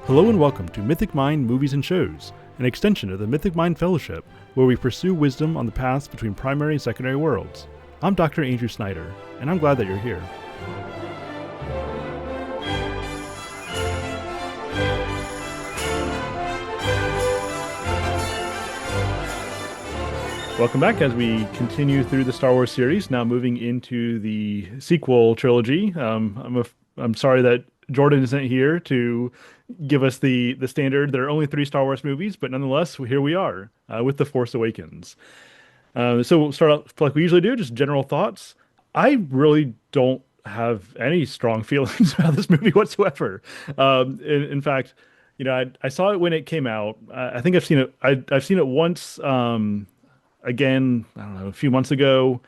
Hello and welcome to Mythic Mind Movies and Shows, an extension of the Mythic Mind Fellowship, where we pursue wisdom on the paths between primary and secondary worlds. I'm Dr. Andrew Snyder, and I'm glad that you're here. Welcome back as we continue through the Star Wars series, now moving into the sequel trilogy. I'm sorry that Jordan isn't here to give us the standard. There are only three Star Wars movies, but nonetheless, here we are with The Force Awakens. So we'll start out like we usually do, just general thoughts. I really don't have any strong feelings about this movie whatsoever. In fact, I saw it when it came out. I think I've seen it. I've seen it once. Again, I don't know, a few months ago.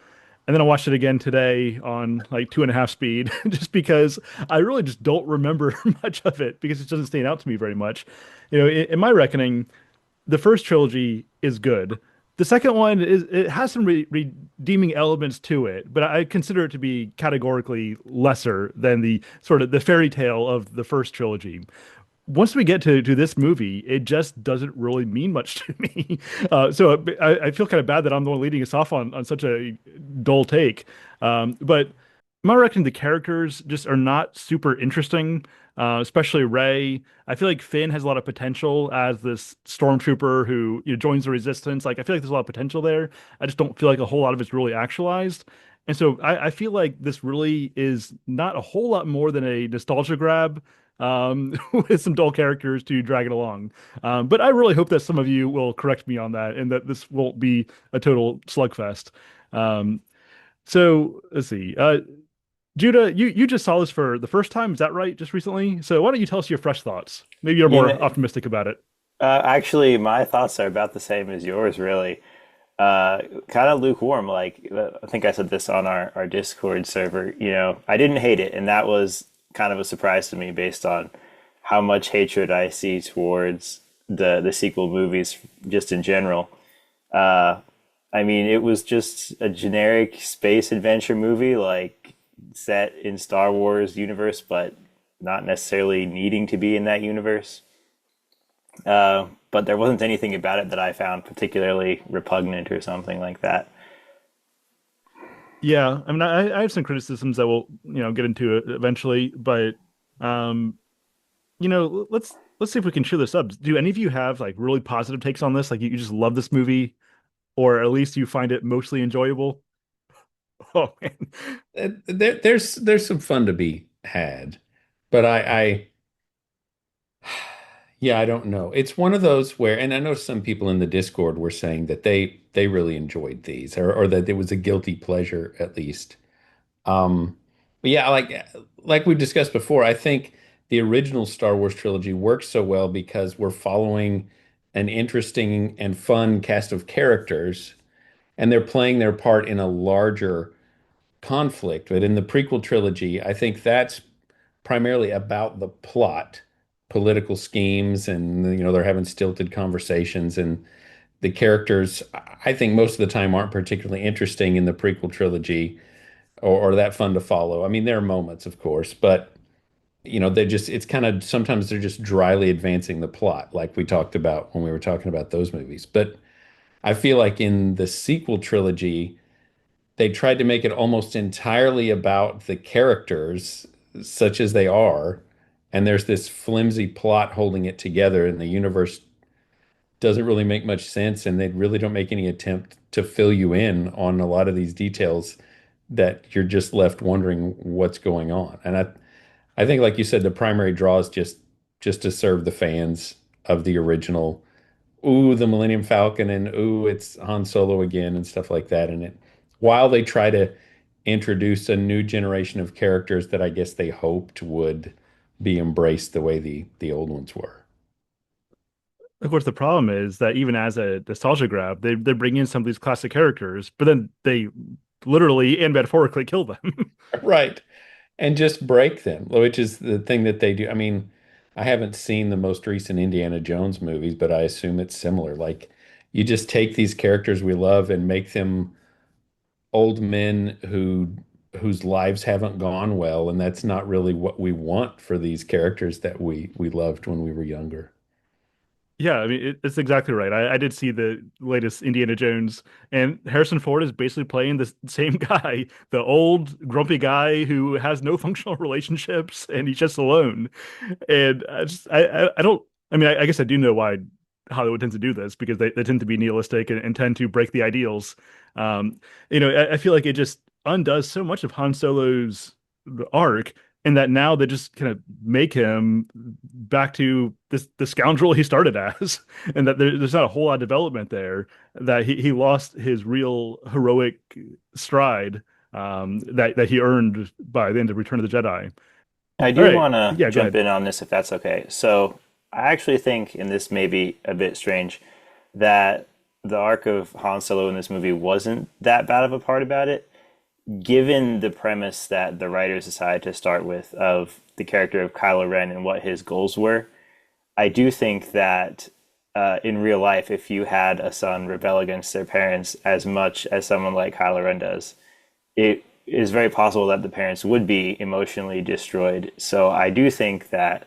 And then I watched it again today on like two and a half speed, just because I really just don't remember much of it because it doesn't stand out to me very much. In my reckoning, the first trilogy is good. The second one it has some redeeming elements to it, but I consider it to be categorically lesser than the sort of the fairy tale of the first trilogy. Once we get to this movie, it just doesn't really mean much to me. So I feel kind of bad that I'm the one leading us off on such a dull take. But in my reckoning, the characters just are not super interesting, especially Rey. I feel like Finn has a lot of potential as this stormtrooper who joins the Resistance. Like I feel like there's a lot of potential there. I just don't feel like a whole lot of it's really actualized. And so I feel like this really is not a whole lot more than a nostalgia grab with some dull characters to drag it along. But I really hope that some of you will correct me on that and that this won't be a total slugfest. Um, so let's see. Judah, you just saw this for the first time, is that right? Just recently? So why don't you tell us your fresh thoughts? Maybe you're You more know, optimistic about it. actually, my thoughts are about the same as yours, really. Kind of lukewarm. Like, I think I said this on our Discord server. I didn't hate it, and that was kind of a surprise to me based on how much hatred I see towards the sequel movies just in general. Uh, I mean, it was just a generic space adventure movie, like set in Star Wars universe, but not necessarily needing to be in that universe. But there wasn't anything about it that I found particularly repugnant or something like that. Yeah, I mean, I have some criticisms that we'll, get into it eventually, but um, let's see if we can cheer this up. Do any of you have like really positive takes on this? Like you just love this movie, or at least you find it mostly enjoyable? Oh man. There's some fun to be had, but yeah, I don't know. It's one of those where, and I know some people in the Discord were saying that they really enjoyed these, or that it was a guilty pleasure at least. But yeah, like we've discussed before, I think the original Star Wars trilogy works so well because we're following an interesting and fun cast of characters, and they're playing their part in a larger conflict. But in the prequel trilogy, I think that's primarily about the plot, political schemes, and they're having stilted conversations, and the characters, I think most of the time aren't particularly interesting in the prequel trilogy or that fun to follow. I mean, there are moments, of course, but they just it's kind of sometimes they're just dryly advancing the plot, like we talked about when we were talking about those movies. But I feel like in the sequel trilogy, they tried to make it almost entirely about the characters, such as they are, and there's this flimsy plot holding it together, and the universe doesn't really make much sense, and they really don't make any attempt to fill you in on a lot of these details that you're just left wondering what's going on. And I think, like you said, the primary draw is just to serve the fans of the original. Ooh, the Millennium Falcon, and ooh, it's Han Solo again, and stuff like that. And while they try to introduce a new generation of characters that I guess they hoped would be embraced the way the old ones were. Of course, the problem is that even as a nostalgia grab, they bring in some of these classic characters, but then they literally and metaphorically kill them. Right. And just break them, which is the thing that they do. I mean, I haven't seen the most recent Indiana Jones movies, but I assume it's similar. Like you just take these characters we love and make them old men whose lives haven't gone well, and that's not really what we want for these characters that we loved when we were younger. Yeah, I mean it's exactly right. I did see the latest Indiana Jones, and Harrison Ford is basically playing the same guy, the old grumpy guy who has no functional relationships and he's just alone. And I don't. I mean, I guess I do know why Hollywood tends to do this because they tend to be nihilistic and tend to break the ideals. Um, I feel like it just undoes so much of Han Solo's arc, and that now they just kind of make him back to this the scoundrel he started as, and that there's not a whole lot of development there. That he lost his real heroic stride that he earned by the end of Return of the Jedi. I All do right, want to yeah, go jump ahead. in on this if that's okay. So, I actually think, and this may be a bit strange, that the arc of Han Solo in this movie wasn't that bad of a part about it, given the premise that the writers decided to start with of the character of Kylo Ren and what his goals were. I do think that in real life, if you had a son rebel against their parents as much as someone like Kylo Ren does, it is very possible that the parents would be emotionally destroyed. So I do think that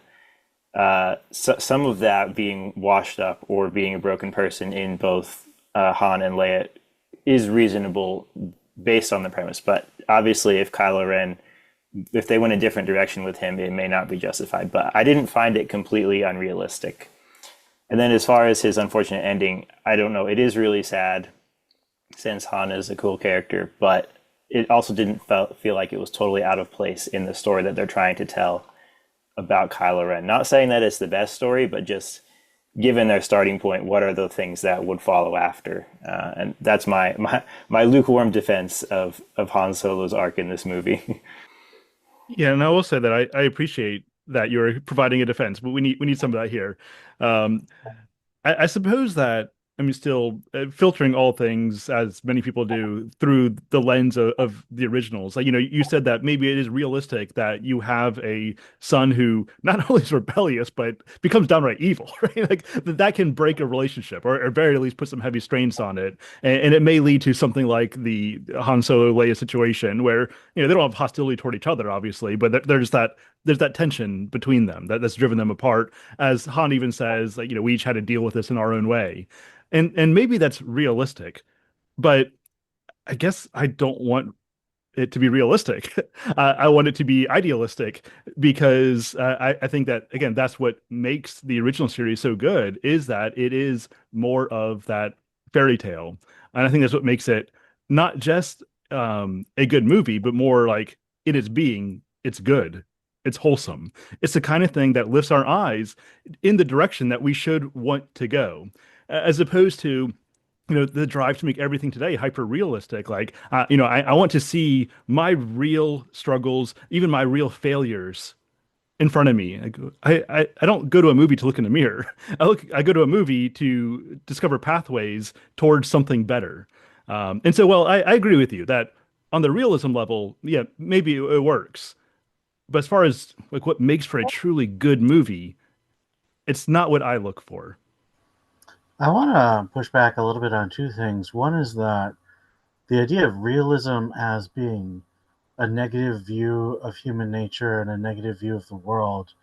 some of that being washed up or being a broken person in both Han and Leia is reasonable based on the premise. But obviously, if Kylo Ren, if they went a different direction with him, it may not be justified. But I didn't find it completely unrealistic. And then as far as his unfortunate ending, I don't know. It is really sad since Han is a cool character, but it also didn't feel like it was totally out of place in the story that they're trying to tell about Kylo Ren. Not saying that it's the best story, but just given their starting point, what are the things that would follow after? And that's my lukewarm defense of Han Solo's arc in this movie. Yeah, and I will say that I appreciate that you're providing a defense, but we need some of that here. Um, I suppose that I mean, still filtering all things as many people do through the lens of the originals. Like, you said that maybe it is realistic that you have a son who not only is rebellious but becomes downright evil, right? Like that can break a relationship, or very at least put some heavy strains on it, and it may lead to something like the Han Solo Leia situation, where they don't have hostility toward each other, obviously, but there's that tension between them that's driven them apart. As Han even says, like, we each had to deal with this in our own way. And maybe that's realistic, but I guess I don't want it to be realistic. I want it to be idealistic because I think that again that's what makes the original series so good is that it is more of that fairy tale, and I think that's what makes it not just a good movie, but more like it is being it's good. It's wholesome. It's the kind of thing that lifts our eyes in the direction that we should want to go, as opposed to the drive to make everything today hyper realistic. Like, I want to see my real struggles, even my real failures in front of me. I don't go to a movie to look in a mirror. I go to a movie to discover pathways towards something better. And so, well, I agree with you that on the realism level, yeah, maybe it works. But as far as like what makes for a truly good movie, it's not what I look for. I want to push back a little bit on two things. One is that the idea of realism as being a negative view of human nature and a negative view of the world,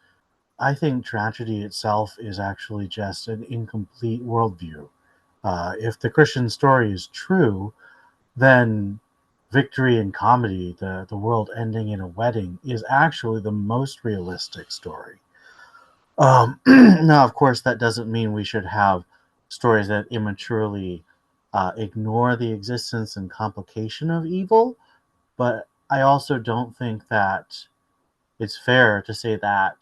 I think tragedy itself is actually just an incomplete worldview. If the Christian story is true, then victory in comedy, the world ending in a wedding, is actually the most realistic story. Now, of course, that doesn't mean we should have stories that immaturely ignore the existence and complication of evil, but I also don't think that it's fair to say that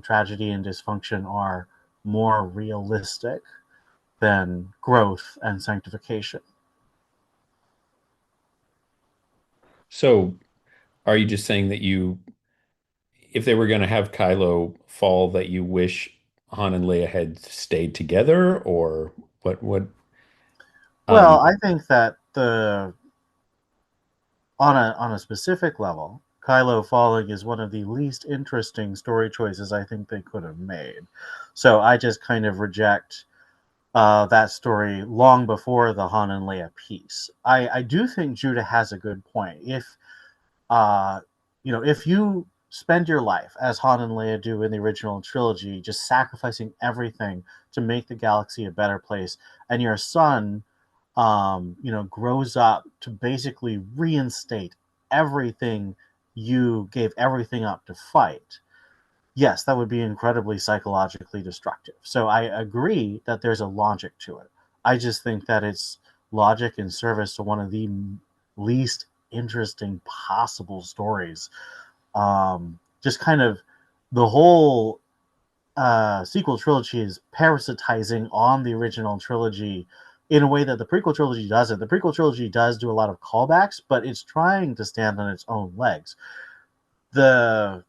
tragedy and dysfunction are more realistic than growth and sanctification. So, are you just saying that if they were going to have Kylo fall, that you wish Han and Leia had stayed together, or what? Well, Um, I think that the on a specific level, Kylo falling is one of the least interesting story choices I think they could have made. So I just kind of reject that story long before the Han and Leia piece. I do think Judah has a good point. If uh, if you spend your life as Han and Leia do in the original trilogy, just sacrificing everything to make the galaxy a better place, and your son, grows up to basically reinstate everything you gave everything up to fight, yes, that would be incredibly psychologically destructive. So I agree that there's a logic to it. I just think that it's logic in service to one of the least interesting possible stories. Just kind of the whole sequel trilogy is parasitizing on the original trilogy in a way that the prequel trilogy doesn't. The prequel trilogy does do a lot of callbacks, but it's trying to stand on its own legs. The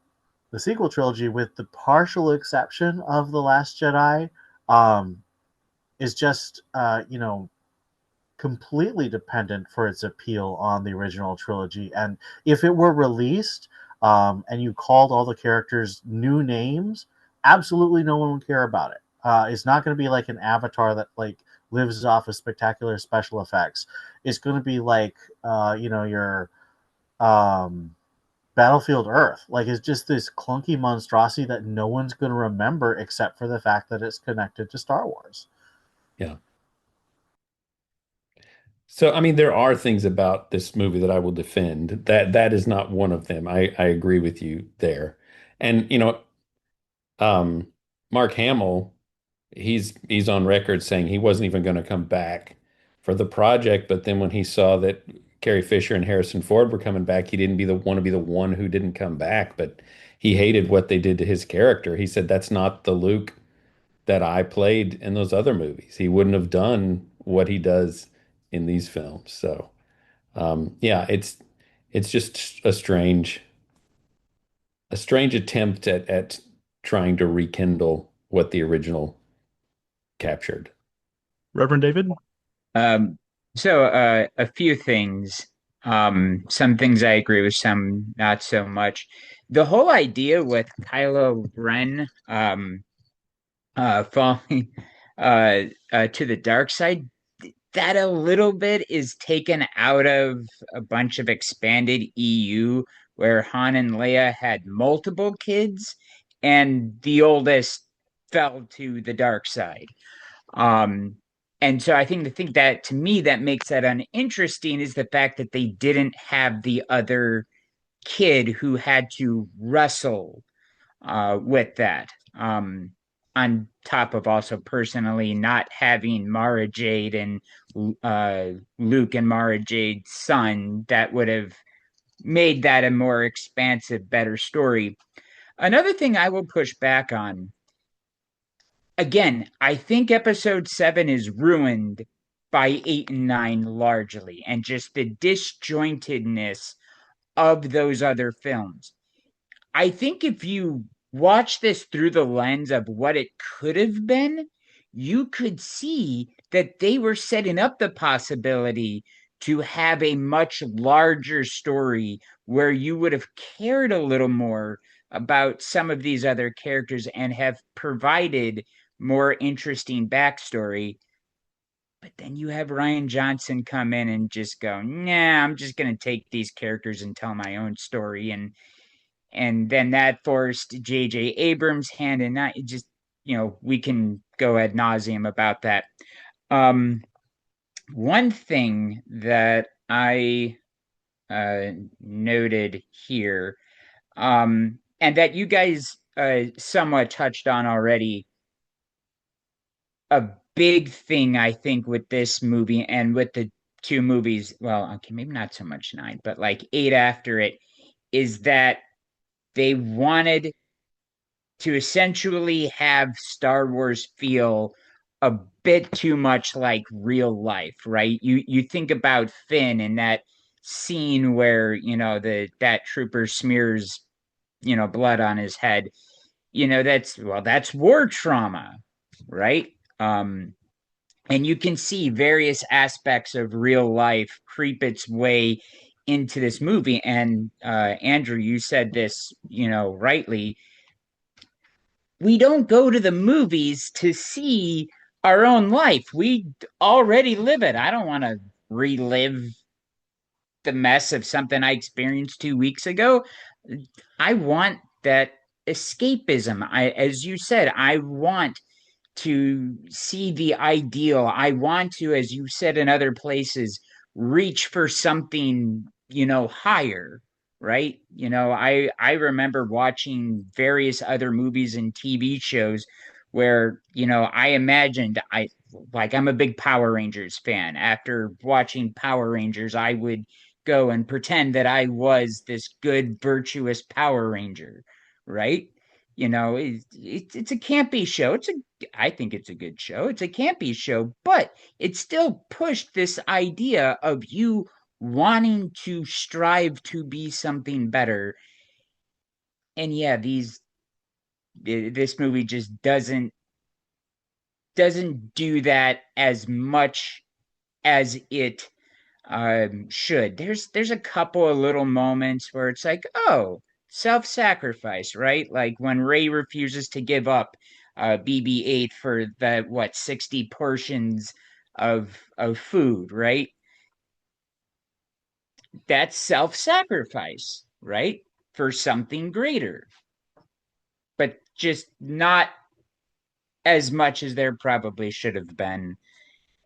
the sequel trilogy, with the partial exception of the Last Jedi, um, is just completely dependent for its appeal on the original trilogy. And if it were released and you called all the characters new names, absolutely no one would care about it. It's not going to be like an Avatar that like lives off of spectacular special effects. It's going to be like your um, Battlefield Earth. Like it's just this clunky monstrosity that no one's going to remember except for the fact that it's connected to Star Wars. Yeah. So, I mean, there are things about this movie that I will defend. That is not one of them. I agree with you there. And, um, Mark Hamill, he's on record saying he wasn't even going to come back for the project, but then when he saw that Carrie Fisher and Harrison Ford were coming back, he didn't want to be the one who didn't come back, but he hated what they did to his character. He said that's not the Luke that I played in those other movies. He wouldn't have done what he does in these films. So, yeah, it's just a strange attempt at trying to rekindle what the original captured. Reverend David? Um, so a few things. Some things I agree with, some not so much. The whole idea with Kylo Ren falling to the dark side, that a little bit is taken out of a bunch of expanded EU where Han and Leia had multiple kids and the oldest fell to the dark side. Um, and so I think the thing that to me that makes that uninteresting is the fact that they didn't have the other kid who had to wrestle with that. On top of also personally not having Mara Jade and Luke and Mara Jade's son, that would have made that a more expansive, better story. Another thing I will push back on, again, I think episode 7 is ruined by 8 and 9 largely, and just the disjointedness of those other films. I think if you watch this through the lens of what it could have been, you could see that they were setting up the possibility to have a much larger story where you would have cared a little more about some of these other characters and have provided more interesting backstory. But then you have Rian Johnson come in and just go, nah, I'm just going to take these characters and tell my own story. And then that forced J.J. Abrams' hand in that. It just, we can go ad nauseum about that. One thing that I noted here, and that you guys somewhat touched on already, a big thing I think with this movie and with the two movies, well, okay, maybe not so much 9, but like 8 after it, is that they wanted to essentially have Star Wars feel a bit too much like real life, right? You think about Finn in that scene where, that trooper smears, blood on his head. That's war trauma, right? And you can see various aspects of real life creep its way into this movie. And Andrew, you said this, rightly. We don't go to the movies to see our own life. We already live it. I don't want to relive the mess of something I experienced 2 weeks ago. I want that escapism. As you said, I want to see the ideal. I want to, as you said in other places, reach for something, higher, right? I remember watching various other movies and TV shows where, I imagined I'm a big Power Rangers fan. After watching Power Rangers, I would go and pretend that I was this good, virtuous Power Ranger, right? It's a campy show. I think it's a good show. It's a campy show, but it still pushed this idea of you wanting to strive to be something better. And yeah, this movie just doesn't do that as much as it should. There's a couple of little moments where it's like, oh, self-sacrifice, right? Like when Ray refuses to give up BB-8 for the 60 portions of food, right? That's self-sacrifice, right? For something greater. But just not as much as there probably should have been.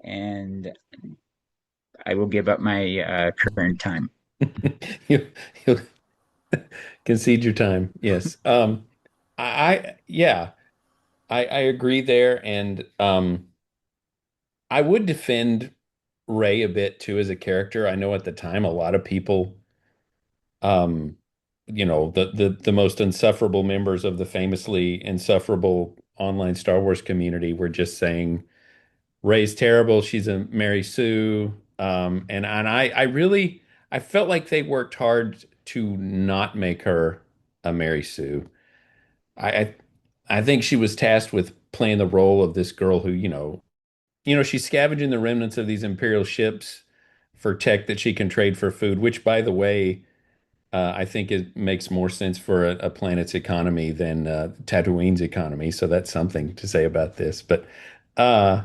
And I will give up my current time. You, you concede your time. Yes. Yeah, I agree there. And I would defend Ray a bit too as a character. I know at the time a lot of people, um, the most insufferable members of the famously insufferable online Star Wars community were just saying Ray's terrible. She's a Mary Sue. And I really I felt like they worked hard to not make her a Mary Sue. I I, I think she was tasked with playing the role of this girl who, she's scavenging the remnants of these Imperial ships for tech that she can trade for food, which, by the way, I think it makes more sense for a planet's economy than Tatooine's economy. So that's something to say about this. But uh,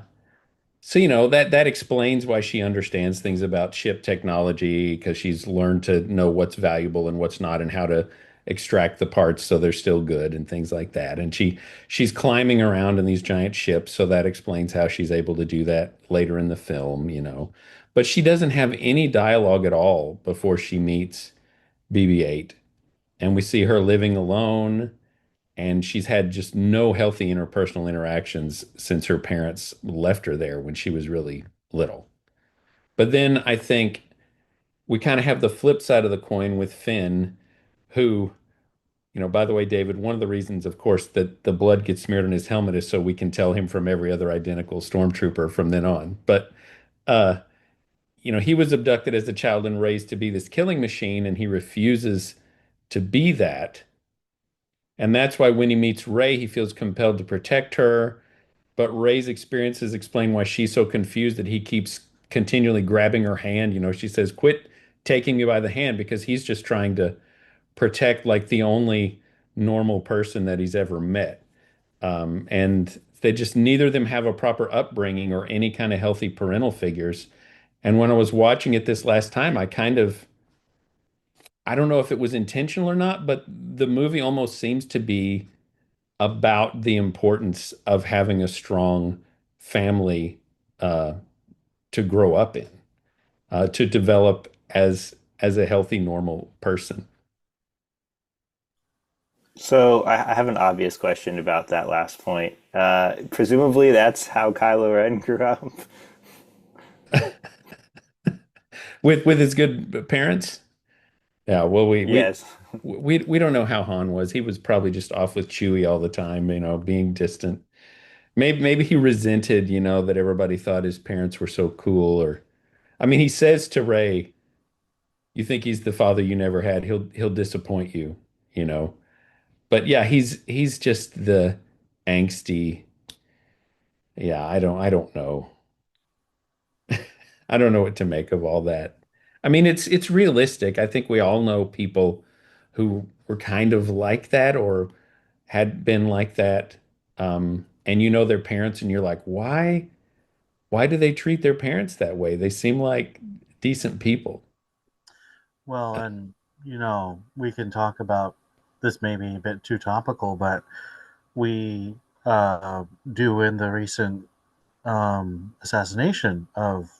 so that explains why she understands things about ship technology because she's learned to know what's valuable and what's not and how to extract the parts so they're still good and things like that. And she's climbing around in these giant ships, so that explains how she's able to do that later in the film. But she doesn't have any dialogue at all before she meets BB-8, and we see her living alone, and she's had just no healthy interpersonal interactions since her parents left her there when she was really little. But then I think we kind of have the flip side of the coin with Finn, who, by the way, David, one of the reasons, of course, that the blood gets smeared on his helmet is so we can tell him from every other identical stormtrooper from then on. But uh, he was abducted as a child and raised to be this killing machine, and he refuses to be that. And that's why when he meets Rey, he feels compelled to protect her. But Rey's experiences explain why she's so confused that he keeps continually grabbing her hand. She says, "Quit taking me by the hand," because he's just trying to protect like the only normal person that he's ever met. And they just neither of them have a proper upbringing or any kind of healthy parental figures. And when I was watching it this last time, I don't know if it was intentional or not, but the movie almost seems to be about the importance of having a strong family uh, to grow up in, to develop as a healthy, normal person. So I have an obvious question about that last point. Presumably, that's how Kylo Ren grew up. With his good parents. Yeah, well, Yes. we don't know how Han was. He was probably just off with Chewie all the time, being distant. Maybe he resented, that everybody thought his parents were so cool. Or, I mean, he says to Rey, "You think he's the father you never had? He'll disappoint you," you know. But yeah, he's just the angsty. Yeah, I don't know. I don't know what to make of all that. I mean, it's realistic. I think we all know people who were kind of like that or had been like that. And their parents, and you're like, why do they treat their parents that way? They seem like decent people. Well, and we can talk about this maybe a bit too topical, but we do in the recent assassination of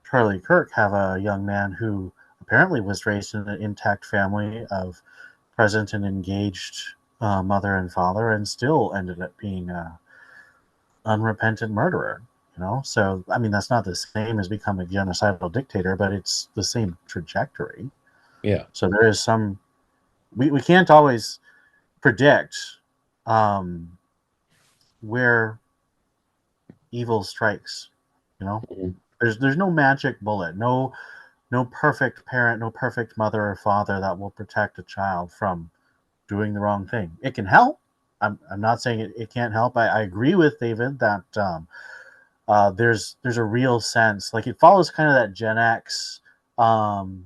Charlie Kirk have a young man who apparently was raised in an intact family of present and engaged mother and father, and still ended up being a unrepentant murderer. So I mean that's not the same as becoming a genocidal dictator, but it's the same trajectory. Yeah. So there is some we can't always predict um, where evil strikes. You know, Mhm. there's no magic bullet, no perfect parent, no perfect mother or father that will protect a child from doing the wrong thing. It can help. I'm not saying it can't help. I agree with David that there's a real sense, like it follows kind of that Gen X um,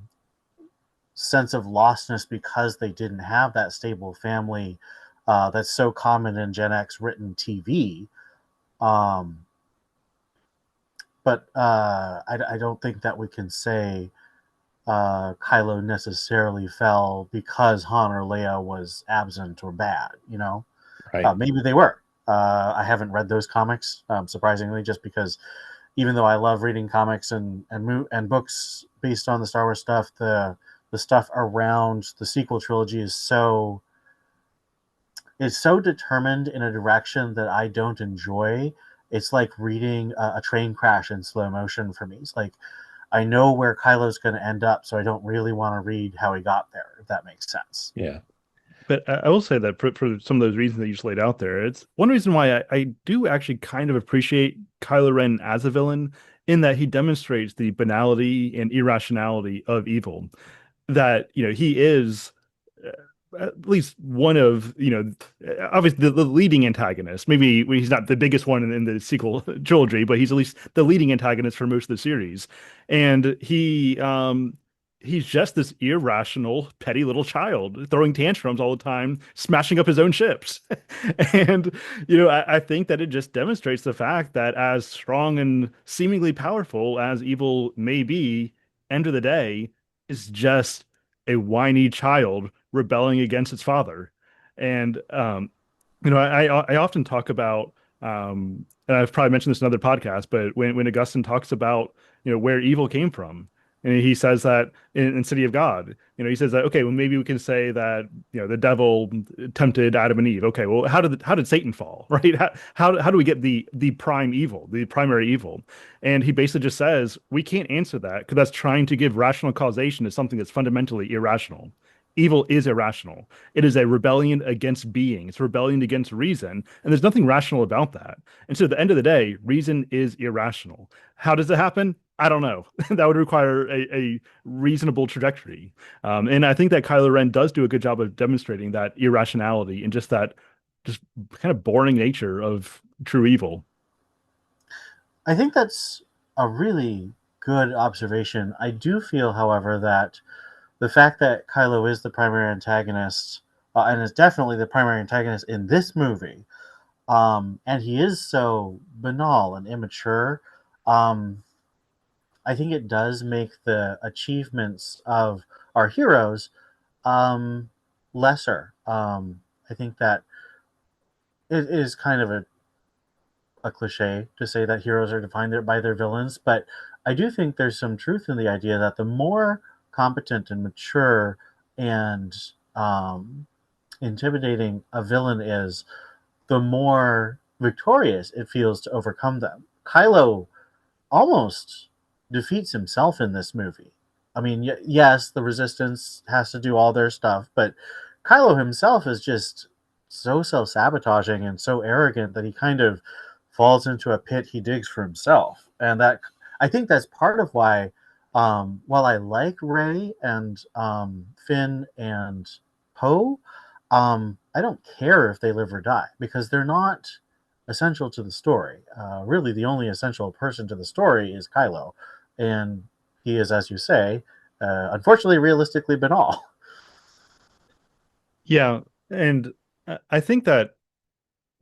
sense of lostness because they didn't have that stable family that's so common in Gen X written TV. Um, but I don't think that we can say Kylo necessarily fell because Han or Leia was absent or bad. Right. Maybe they were. I haven't read those comics, surprisingly, just because even though I love reading comics and books based on the Star Wars stuff, the stuff around the sequel trilogy is so determined in a direction that I don't enjoy. It's like reading a train crash in slow motion for me. It's like I know where Kylo's going to end up, so I don't really want to read how he got there, if that makes sense. Yeah. But I will say that for some of those reasons that you just laid out there, it's one reason why I do actually kind of appreciate Kylo Ren as a villain in that he demonstrates the banality and irrationality of evil. That, he is uh, at least one of, obviously the leading antagonist. Maybe he's not the biggest one in the sequel trilogy, but he's at least the leading antagonist for most of the series. And he's just this irrational, petty little child throwing tantrums all the time, smashing up his own ships. And, I think that it just demonstrates the fact that as strong and seemingly powerful as evil may be, end of the day, is just a whiny child rebelling against its father. And I often talk about and I've probably mentioned this in other podcasts, but when Augustine talks about where evil came from, and he says that in City of God, he says that okay, well maybe we can say that the devil tempted Adam and Eve. Okay, well how did Satan fall, right? How do we get the prime evil, the primary evil? And he basically just says we can't answer that because that's trying to give rational causation to something that's fundamentally irrational. Evil is irrational. It is a rebellion against being. It's a rebellion against reason, and there's nothing rational about that. And so at the end of the day, reason is irrational. How does it happen? I don't know. That would require a reasonable trajectory. And I think that Kylo Ren does do a good job of demonstrating that irrationality and just kind of boring nature of true evil. I think that's a really good observation. I do feel, however, that the fact that Kylo is the primary antagonist, and is definitely the primary antagonist in this movie, and he is so banal and immature, um, I think it does make the achievements of our heroes um, lesser. I think that it is kind of a cliche to say that heroes are defined by their villains, but I do think there's some truth in the idea that the more competent and mature and intimidating a villain is, the more victorious it feels to overcome them. Kylo almost defeats himself in this movie. I mean, yes, the Resistance has to do all their stuff, but Kylo himself is just so self sabotaging and so arrogant that he kind of falls into a pit he digs for himself. And that, I think that's part of why, while I like Rey and Finn and Poe, I don't care if they live or die because they're not essential to the story. Really, the only essential person to the story is Kylo, and he is, as you say, unfortunately, realistically banal. Yeah, and I think that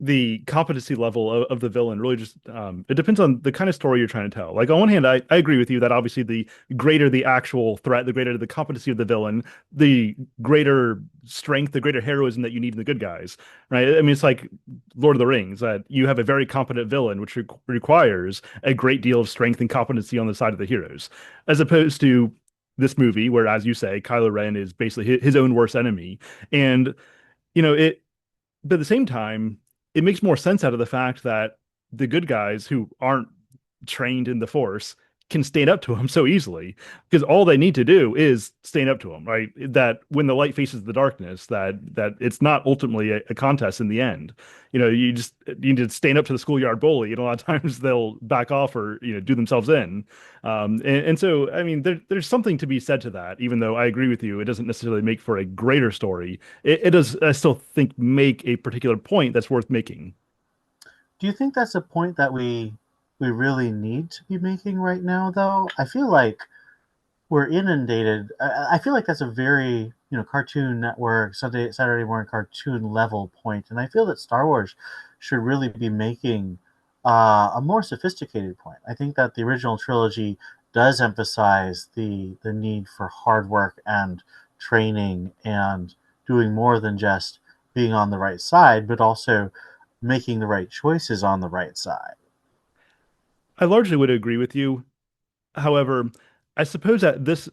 the competency level of the villain really just it depends on the kind of story you're trying to tell. Like on one hand, I agree with you that obviously the greater the actual threat, the greater the competency of the villain, the greater strength, the greater heroism that you need in the good guys, right? I mean, it's like Lord of the Rings that you have a very competent villain, which requires a great deal of strength and competency on the side of the heroes, as opposed to this movie where, as you say, Kylo Ren is basically his own worst enemy, and it but at the same time, it makes more sense out of the fact that the good guys who aren't trained in the Force can stand up to him so easily because all they need to do is stand up to him, right? That when the light faces the darkness, that it's not ultimately a contest in the end. You need to stand up to the schoolyard bully, and a lot of times they'll back off or do themselves in. And so, I mean, there's something to be said to that. Even though I agree with you, it doesn't necessarily make for a greater story. It does, I still think, make a particular point that's worth making. Do you think that's a point that we really need to be making right now, though? I feel like we're inundated. I feel like that's a very Cartoon Network Saturday morning cartoon level point, and I feel that Star Wars should really be making a more sophisticated point. I think that the original trilogy does emphasize the need for hard work and training and doing more than just being on the right side, but also making the right choices on the right side. I largely would agree with you. However, I suppose at this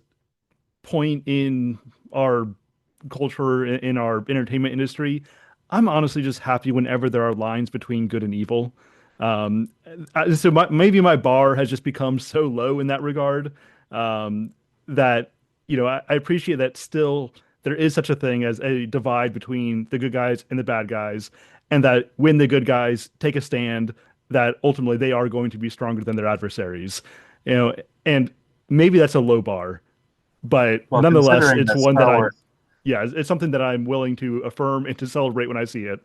point in our culture, in our entertainment industry, I'm honestly just happy whenever there are lines between good and evil. Um, maybe my bar has just become so low in that regard, that I appreciate that still there is such a thing as a divide between the good guys and the bad guys, and that when the good guys take a stand, that ultimately they are going to be stronger than their adversaries. And maybe that's a low bar, but Well, nonetheless, considering it's that one that Star I, Wars yeah, it's something that I'm willing to affirm and to celebrate when I see it.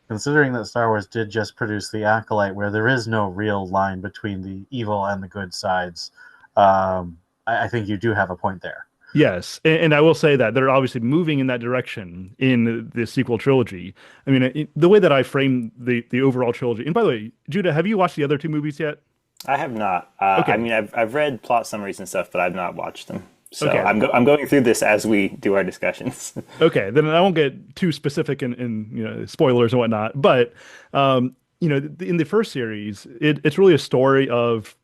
considering that Star Wars did just produce the Acolyte, where there is no real line between the evil and the good sides, I think you do have a point there. Yes, and I will say that they're obviously moving in that direction in the sequel trilogy. I mean, the way that I frame the overall trilogy. And by the way, Judah, have you watched the other two movies yet? I have not. I Okay, mean, I've read plot summaries and stuff, but I've not watched them. So okay, I'm going through this as we do our discussions. okay. Then I won't get too specific in spoilers and whatnot. But in the first series, it's really a story of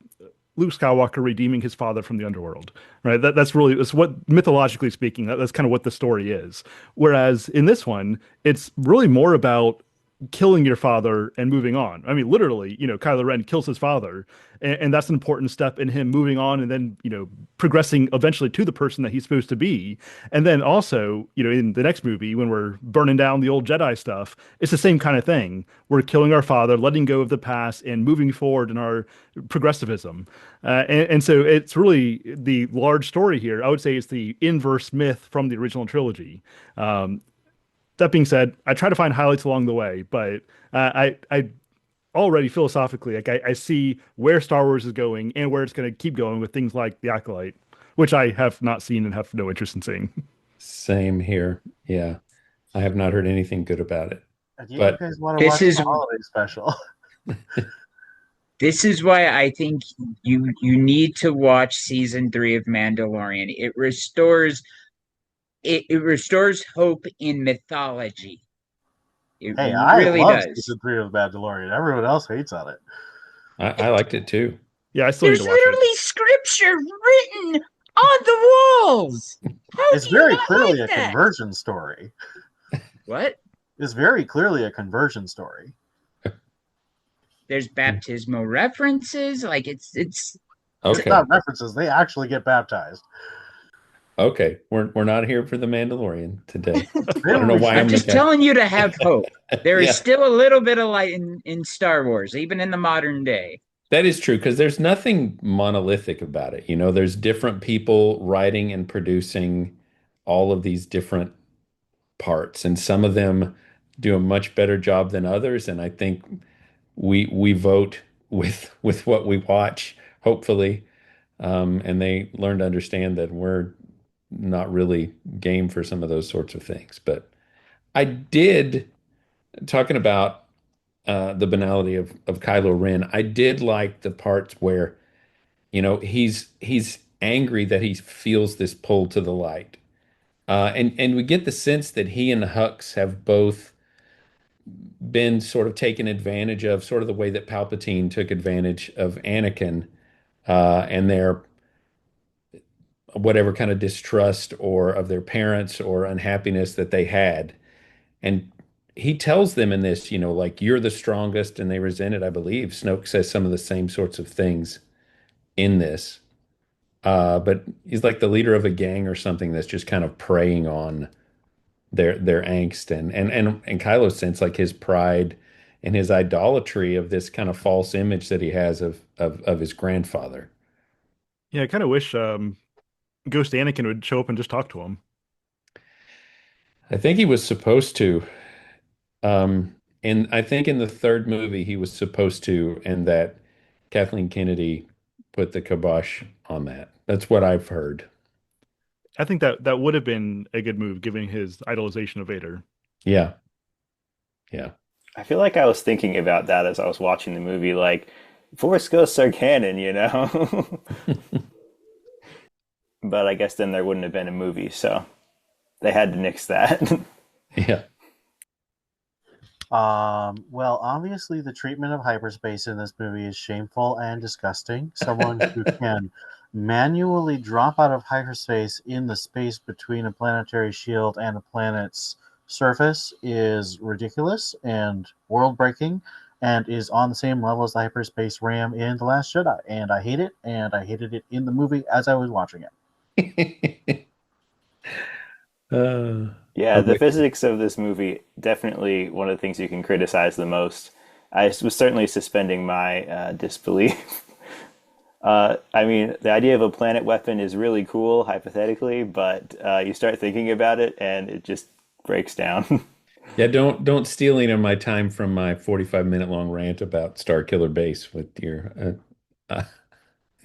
Luke Skywalker redeeming his father from the underworld, right? That's what mythologically speaking, that's kind of what the story is. Whereas in this one, it's really more about killing your father and moving on. I mean, literally, Kylo Ren kills his father, and that's an important step in him moving on and then, progressing eventually to the person that he's supposed to be. And then also, in the next movie, when we're burning down the old Jedi stuff, it's the same kind of thing. We're killing our father, letting go of the past, and moving forward in our progressivism. And so it's really the large story here. I would say it's the inverse myth from the original trilogy. Um, that being said, I try to find highlights along the way, but I already philosophically I see where Star Wars is going and where it's going to keep going with things like The Acolyte, which I have not seen and have no interest in seeing. Same here. Yeah. I have not heard anything good about it. And yet you But guys want to This watch is the holiday special. this is why I think you need to watch season 3 of Mandalorian. It restores hope in mythology. It Hey, I really love does. season 3 of Mandalorian. Everyone else hates on it. I liked it too. Yeah, I still need to There's watch it. literally scripture written on the walls. How It's do you very not like clearly a that? conversion story. What? It's very clearly a conversion story. There's baptismal references. Like it's It's Okay. not references; they actually get baptized. Okay. We're not here for the Mandalorian today. I Maybe don't know we why I'm I'm the just guy. telling you to have hope. There is Yeah, still a little bit of light in Star Wars, even in the modern day. that is true because there's nothing monolithic about it. There's different people writing and producing all of these different parts, and some of them do a much better job than others. And I think we vote with what we watch, hopefully, and they learn to understand that we're not really game for some of those sorts of things. But I did talking about the banality of Kylo Ren. I did like the parts where, he's angry that he feels this pull to the light. And we get the sense that he and Hux have both been sort of taken advantage of, sort of the way that Palpatine took advantage of Anakin, and their whatever kind of distrust or of their parents or unhappiness that they had. And he tells them in this, like, you're the strongest, and they resent it, I believe. Snoke says some of the same sorts of things in this. But he's like the leader of a gang or something that's just kind of preying on their angst and Kylo's sense, like his pride and his idolatry of this kind of false image that he has of his grandfather. Yeah, I kind of wish Ghost Anakin would show up and just talk to him. I think he was supposed to. And I think in the third movie he was supposed to, and that Kathleen Kennedy put the kibosh on that. That's what I've heard. I think that would have been a good move, given his idolization of Vader. Yeah, yeah. I feel like I was thinking about that as I was watching the movie, like Force Ghosts are canon, you know? But I guess then there wouldn't have been a movie, so they had to nix that. Yeah. Well, obviously, the treatment of hyperspace in this movie is shameful and disgusting. Someone who can manually drop out of hyperspace in the space between a planetary shield and a planet's surface is ridiculous and world breaking and is on the same level as the hyperspace ram in The Last Jedi. And I hate it, and I hated it in the movie as I was watching it. Yeah, the Awaken. physics of this movie definitely one of the things you can criticize the most. I was certainly suspending my disbelief. I mean, the idea of a planet weapon is really cool, hypothetically, but you start thinking about it and it just breaks down. Yeah, don't steal any of my time from my 45-minute long rant about Starkiller Base with your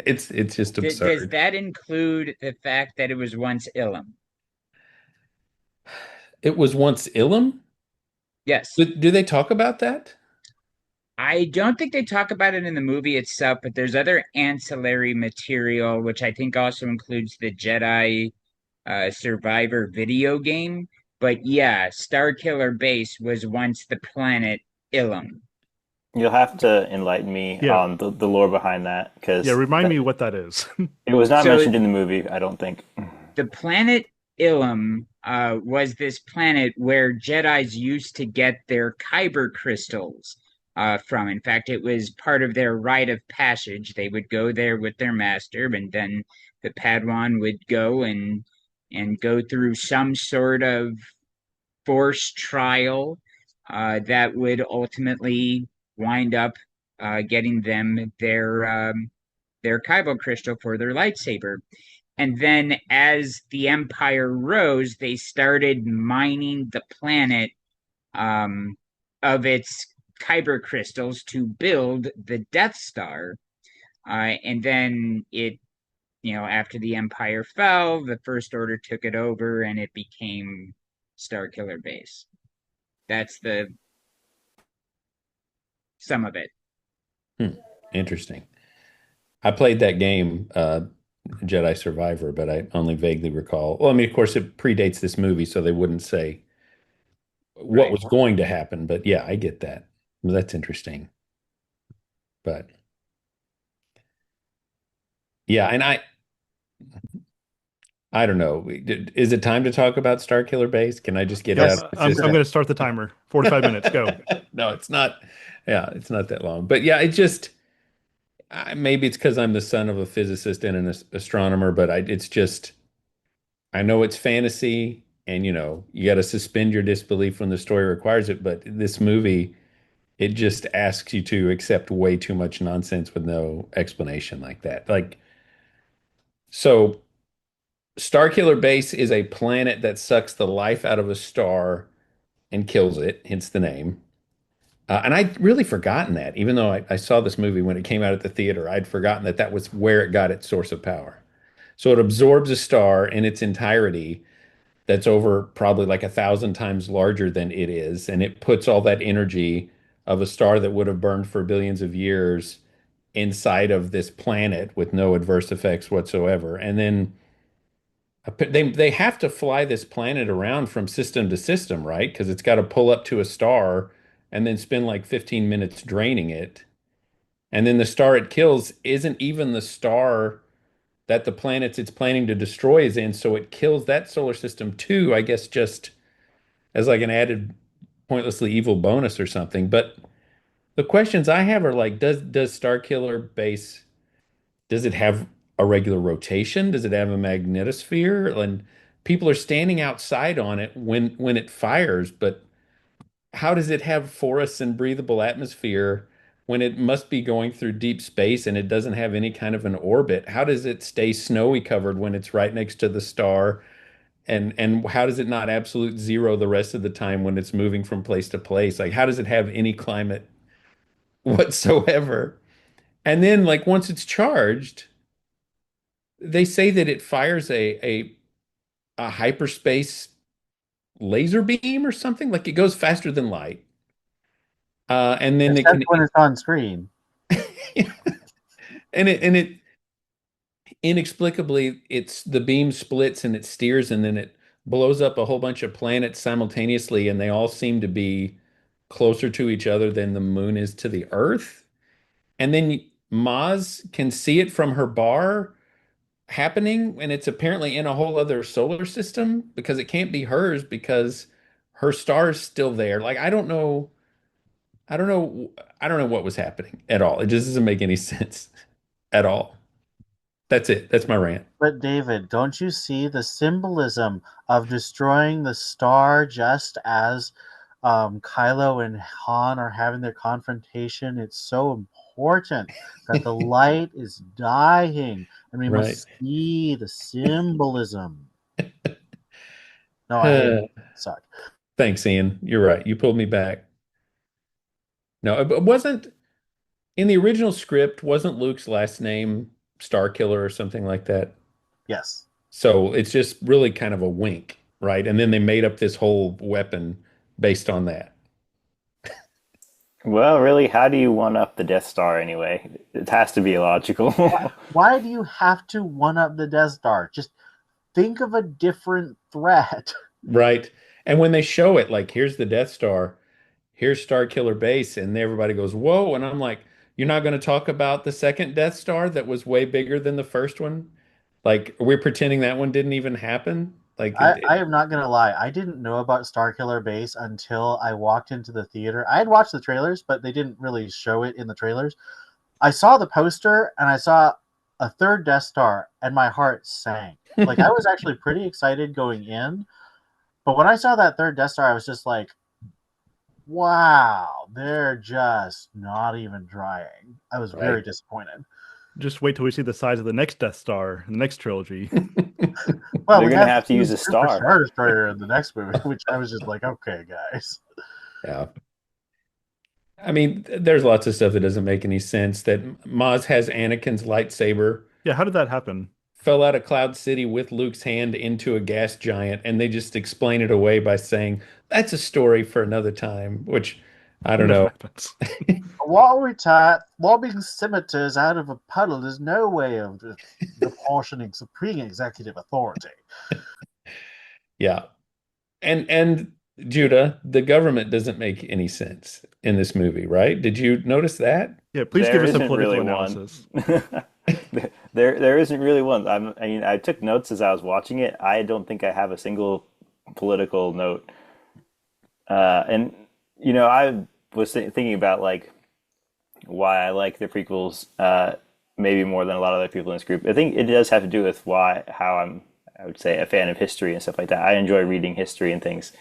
it's just Does absurd. that include the fact that it was once Ilum? It was once Ilum? Yes. Do they talk about that? I don't think they talk about it in the movie itself, but there's other ancillary material, which I think also includes the Jedi Survivor video game. But yeah, Starkiller Base was once the planet Ilum. You'll have to enlighten me Yeah, on the lore behind that yeah. because Remind me what that is. it was not So mentioned in the movie, I don't think. the planet Ilum was this planet where Jedi's used to get their kyber crystals from. In fact, it was part of their rite of passage. They would go there with their master, and then the Padawan would go and go through some sort of forced trial that would ultimately wind up getting them their kyber crystal for their lightsaber. And then as the empire rose, they started mining the planet um, of its kyber crystals to build the Death Star. And then after the empire fell, the First Order took it over and it became Starkiller Base. That's the sum of it. Hmm, interesting. I played that game, Jedi Survivor, but I only vaguely recall. Well, I mean, of course, it predates this movie, so they wouldn't say what Right. was going to happen. But yeah, I get that. Well, that's interesting. But yeah, and I don't know. Is it time to talk about Starkiller Base? Can I just get it Yep, out Yes. of my I'm system? going to start the timer. 45 minutes. Go. No, it's not. Yeah, it's not that long. But yeah, it just maybe it's because I'm the son of a physicist and an astronomer, but it's just I know it's fantasy, and you got to suspend your disbelief when the story requires it. But this movie, it just asks you to accept way too much nonsense with no explanation like that. Like, so Starkiller Base is a planet that sucks the life out of a star and kills it, hence the name. And I'd really forgotten that, even though I saw this movie when it came out at the theater, I'd forgotten that that was where it got its source of power. So it absorbs a star in its entirety that's over probably like 1,000 times larger than it is, and it puts all that energy of a star that would have burned for billions of years inside of this planet with no adverse effects whatsoever. And then they have to fly this planet around from system to system, right? Because it's got to pull up to a star and then spend like 15 minutes draining it. And then the star it kills isn't even the star that the planets it's planning to destroy is in. So it kills that solar system too, I guess, just as like an added pointlessly evil bonus or something. But the questions I have are like, does Starkiller base, does it have a regular rotation? Does it have a magnetosphere? And people are standing outside on it when it fires, but how does it have forests and breathable atmosphere when it must be going through deep space and it doesn't have any kind of an orbit? How does it stay snowy covered when it's right next to the star? And how does it not absolute zero the rest of the time when it's moving from place to place? Like, how does it have any climate whatsoever? And then, like, once it's charged, they say that it fires a hyperspace laser beam or something. Like, it goes faster than light. And then they Except can, when it's on screen. and it inexplicably, it's the beam splits and it steers, and then it blows up a whole bunch of planets simultaneously, and they all seem to be closer to each other than the moon is to the Earth. And then Maz can see it from her bar happening, and it's apparently in a whole other solar system because it can't be hers because her star is still there. Like, I don't know, I don't know what was happening at all. It just doesn't make any sense at all. That's it. That's my rant. But David, don't you see the symbolism of destroying the star just as Kylo and Han are having their confrontation? It's so important that the light is dying, and we Right. must see the symbolism. No, I hate it. Uh, It sucked. thanks, Ian. You're right. You pulled me back. No, it wasn't in the original script, wasn't Luke's last name Starkiller or something like that? Yes. So it's just really kind of a wink, right? And then they made up this whole weapon based on that. Well, really, how do you one up the Death Star anyway? It has to be Why, illogical. why do you have to one up the Death Star? Just think of a different threat. Right. And when they show it, like, here's the Death Star, here's Star Killer Base, and everybody goes, whoa. And I'm like, you're not going to talk about the second Death Star that was way bigger than the first one? Like, we're pretending that one didn't even happen? Like, I am not gonna lie. I didn't know about Starkiller Base until I walked into the theater. I had watched the trailers, but they didn't really show it in the trailers. I saw the poster and I saw a third Death Star, and my heart sank. Like I was actually pretty excited going in, but when I saw that third Death Star, I was just like, "Wow, they're just not even trying." I was very right. disappointed. Just wait till we see the size of the next Death Star in the next trilogy. Well, They're we gonna have to have to see use the a Super star. Star Destroyer in the next movie, which I was just like, "Okay, guys." Yeah. I mean, there's lots of stuff that doesn't make any sense. That Maz has Anakin's lightsaber, Yeah, how did that happen? fell out of Cloud City with Luke's hand into a gas giant, and they just explain it away by saying that's a story for another time, which I It don't never know. happens. Lobbing scimitars out of a puddle is no way of proportioning supreme executive authority. Yeah. And Judah, the government doesn't make any sense in this movie, right? Did you notice that? Yeah, please give There us a isn't political really one. analysis. There isn't really one. I mean, I took notes as I was watching it. I don't think I have a single political note. And I was thinking about like why I like the prequels, maybe more than a lot of other people in this group. I think it does have to do with how I would say, a fan of history and stuff like that. I enjoy reading history and things.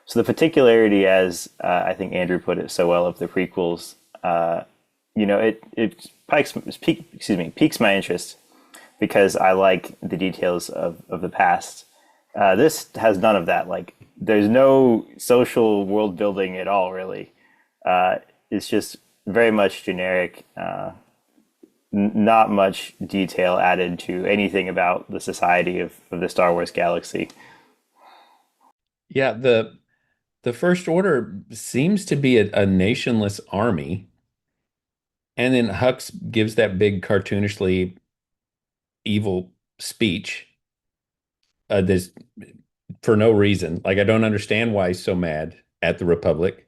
So the particularity, as I think Andrew put it so well, of the prequels, piques my interest because I like the details of the past. This has none of that. Like, there's no social world building at all, really. It's just very much generic. Not much detail added to anything about the society of the Star Wars galaxy. Yeah, the the First Order seems to be a nationless army, and then Hux gives that big cartoonishly evil speech. This for no reason. Like I don't understand why he's so mad at the Republic.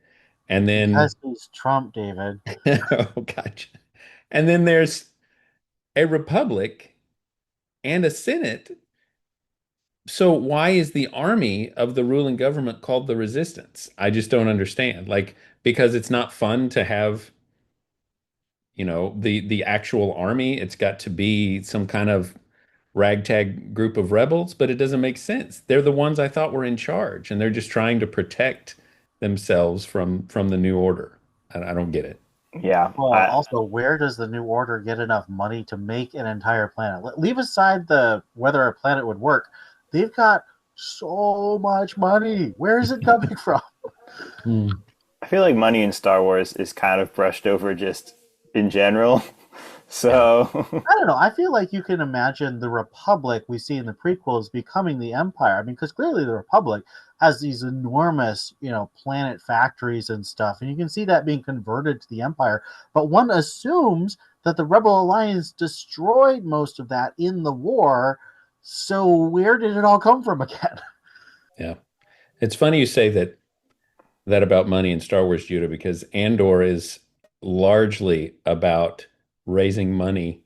And then Because he's Trump, David. oh gotcha. And then there's a Republic and a Senate. So why is the army of the ruling government called the Resistance? I just don't understand. Like because it's not fun to have, the actual army. It's got to be some kind of ragtag group of rebels, but it doesn't make sense. They're the ones I thought were in charge, and they're just trying to protect themselves from the new order. I don't get it. Yeah, Well, also, where does the New Order get enough money to make an entire planet? Leave aside the whether a planet would work. They've got so much money. Where is it coming from? Hmm. I feel like money in Star Wars is kind of brushed over just in general. Yeah. So I don't know. I feel like you can imagine the Republic we see in the prequels becoming the Empire. I mean, because clearly the Republic has these enormous, planet factories and stuff, and you can see that being converted to the Empire. But one assumes that the Rebel Alliance destroyed most of that in the war. So where did it all come from again? Yeah. It's funny you say that about money in Star Wars, Judah, because Andor is largely about raising money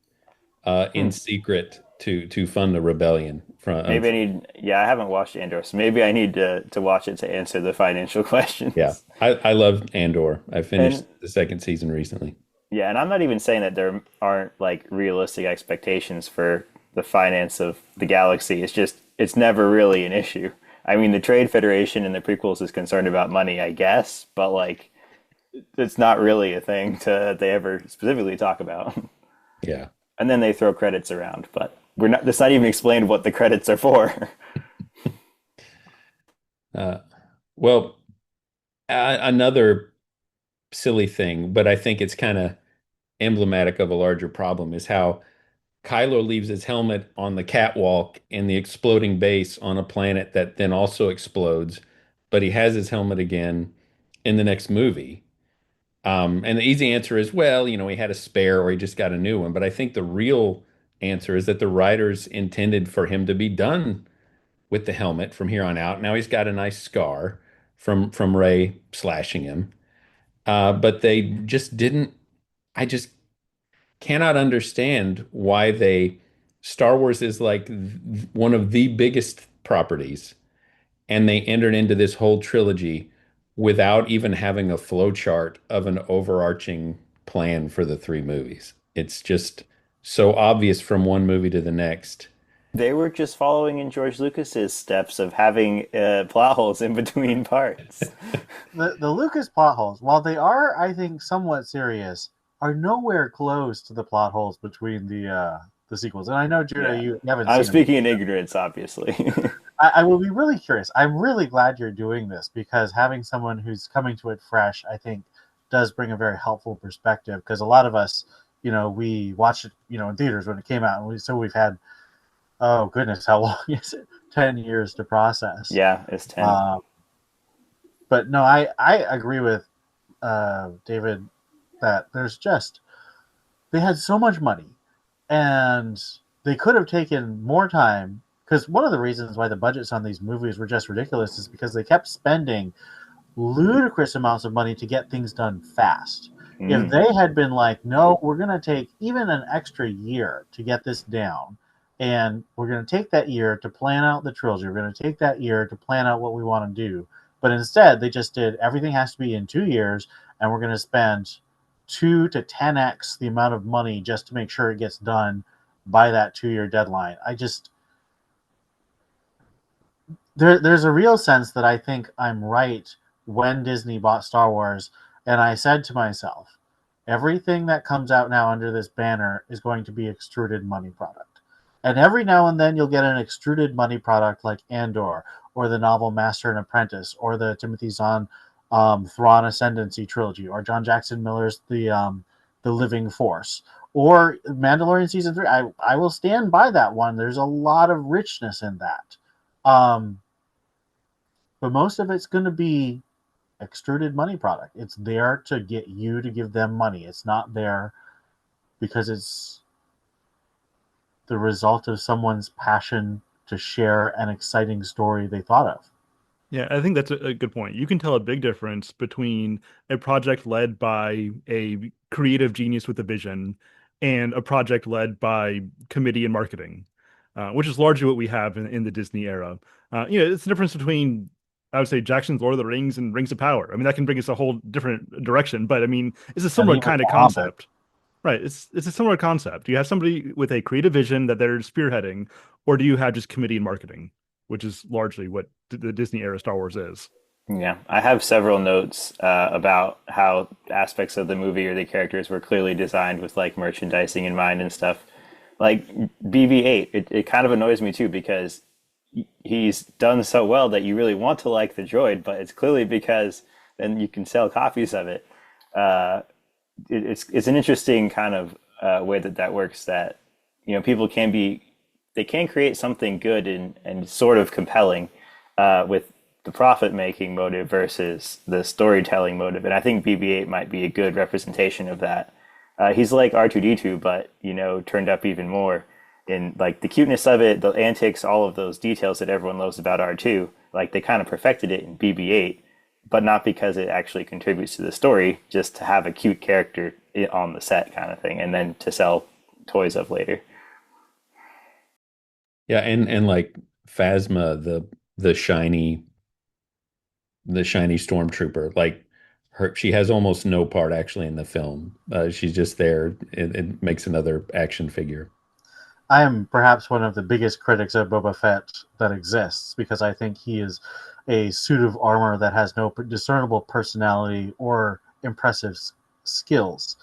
in hmm, secret to fund the rebellion maybe I need. Yeah, I haven't watched Andor, so maybe I need to watch it to answer the financial yeah. questions. I love Andor. I finished And the second season recently. yeah, and I'm not even saying that there aren't like realistic expectations for the finance of the galaxy. It's just it's never really an issue. I mean, the Trade Federation in the prequels is concerned about money, I guess, but like it's not really a thing they ever specifically talk about. Yeah. And then they throw credits around, but we're not. That's not even explained what the credits are for. Uh, well, another silly thing, but I think it's kind of emblematic of a larger problem is how Kylo leaves his helmet on the catwalk in the exploding base on a planet that then also explodes, but he has his helmet again in the next movie. And the easy answer is, well, he had a spare or he just got a new one. But I think the real answer is that the writers intended for him to be done with the helmet from here on out. Now he's got a nice scar from Rey slashing him. But they just didn't. I just cannot understand why Star Wars is like one of the biggest properties, and they entered into this whole trilogy without even having a flow chart of an overarching plan for the three movies. It's just so obvious from one movie to the next. They were just following in George Lucas's steps of having plot holes in between parts. The Lucas plot holes, while they are, I think, somewhat serious, are nowhere close to the plot holes between the sequels. And I know, Judah, Yeah, you haven't I'm seen them. speaking in ignorance, obviously. I will be really curious. I'm really glad you're doing this because having someone who's coming to it fresh, I think, does bring a very helpful perspective. Because a lot of us, we watched it, in theaters when it came out, and so we've had, oh goodness, how long is it? 10 years to process. Yeah, it's 10. Uh, but no, I agree with David that they had so much money and they could have taken more time because one of the reasons why the budgets on these movies were just ridiculous is because they kept spending ludicrous amounts of money to get things done fast. If Mm. they had been like, no, we're going to take even an extra year to get this down, and we're going to take that year to plan out the trilogy, we're going to take that year to plan out what we want to do. But instead, they just did everything has to be in 2 years, and we're going to spend 2 to 10x the amount of money just to make sure it gets done by that 2 year deadline. There's a real sense that I think I'm right when Disney bought Star Wars, and I said to myself, everything that comes out now under this banner is going to be extruded money product. And every now and then you'll get an extruded money product like Andor, or the novel Master and Apprentice, or the Timothy Zahn Thrawn Ascendancy trilogy, or John Jackson Miller's the Living Force, or Mandalorian season 3. I will stand by that one. There's a lot of richness in that. But most of it's going to be extruded money product. It's there to get you to give them money. It's not there because it's the result of someone's passion to share an exciting story they thought of. Yeah, I think that's a good point. You can tell a big difference between a project led by a creative genius with a vision and a project led by committee and marketing, which is largely what we have in the Disney era. It's the difference between, I would say, Jackson's Lord of the Rings and Rings of Power. I mean, that can bring us a whole different direction, but I mean, it's a And similar even kind of The Hobbit. concept. Right. It's a similar concept. Do you have somebody with a creative vision that they're spearheading, or do you have just committee and marketing, which is largely what the Disney era Star Wars is? Yeah, I have several notes about how aspects of the movie or the characters were clearly designed with like merchandising in mind and stuff. Like BB-8, it kind of annoys me too because he's done so well that you really want to like the droid, but it's clearly because then you can sell copies of it. Uh, it's an interesting kind of way that works. That people they can create something good and sort of compelling with the profit making motive versus the storytelling motive. And I think BB-8 might be a good representation of that. He's like R2D2, but turned up even more in like the cuteness of it, the antics, all of those details that everyone loves about R2. Like they kind of perfected it in BB-8, but not because it actually contributes to the story, just to have a cute character on the set kind of thing, and then to sell toys of later. Yeah, and like Phasma, the shiny stormtrooper, like she has almost no part actually in the film. She's just there. It makes another action figure. I am perhaps one of the biggest critics of Boba Fett that exists because I think he is a suit of armor that has no discernible personality or impressive skills.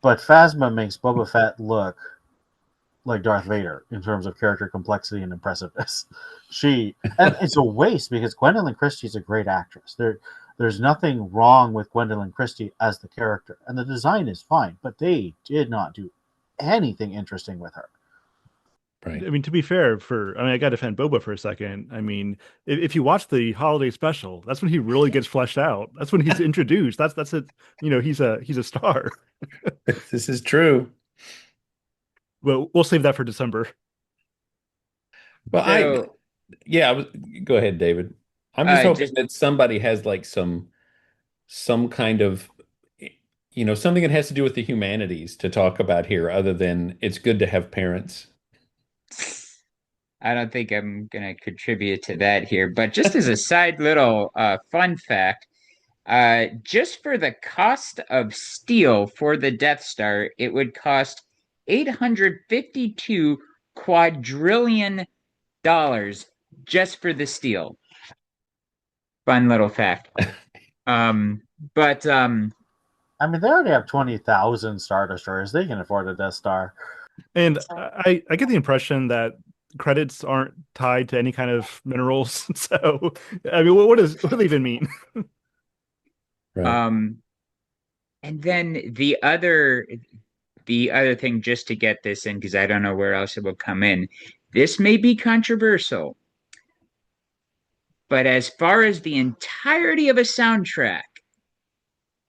But Phasma makes Boba Fett look like Darth Vader in terms of character complexity and impressiveness. And it's a waste because Gwendolyn Christie is a great actress. There's nothing wrong with Gwendolyn Christie as the character, and the design is fine, but they did not do anything interesting with her. Right. I mean, to be fair, I got to defend Boba for a second. I mean, if you watch the holiday special, that's when he really gets fleshed out. That's when he's introduced. That's it. He's a star. This is true. Well, we'll save that for December. Well, So, go ahead, David. I'm just hoping just that somebody has like some kind of something that has to do with the humanities to talk about here, other than it's good to have parents. I don't think I'm gonna contribute to that here, but just as a side little fun fact, just for the cost of steel for the Death Star, it would cost $852 quadrillion just for the steel. Fun little fact. Um, but I mean, they already have 20,000 Star Destroyers. They can afford a Death Star. And I get the impression that credits aren't tied to any kind of minerals. So, I mean, what does it even mean? Right. um, and then the other thing, just to get this in, because I don't know where else it will come in. This may be controversial, but as far as the entirety of a soundtrack,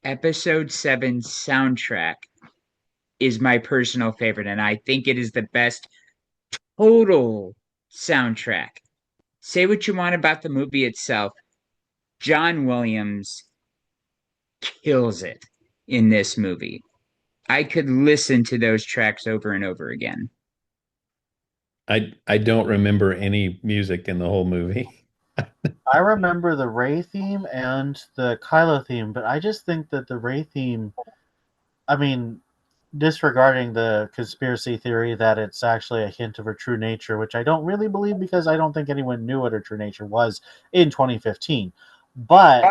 Episode 7 soundtrack is my personal favorite, and I think it is the best total soundtrack. Say what you want about the movie itself. John Williams kills it in this movie. I could listen to those tracks over and over again. I don't remember any music in the whole movie. I remember the Rey theme and the Kylo theme, but I just think that the Rey theme, I mean, disregarding the conspiracy theory that it's actually a hint of her true nature, which I don't really believe because I don't think anyone knew what her true nature was in 2015. But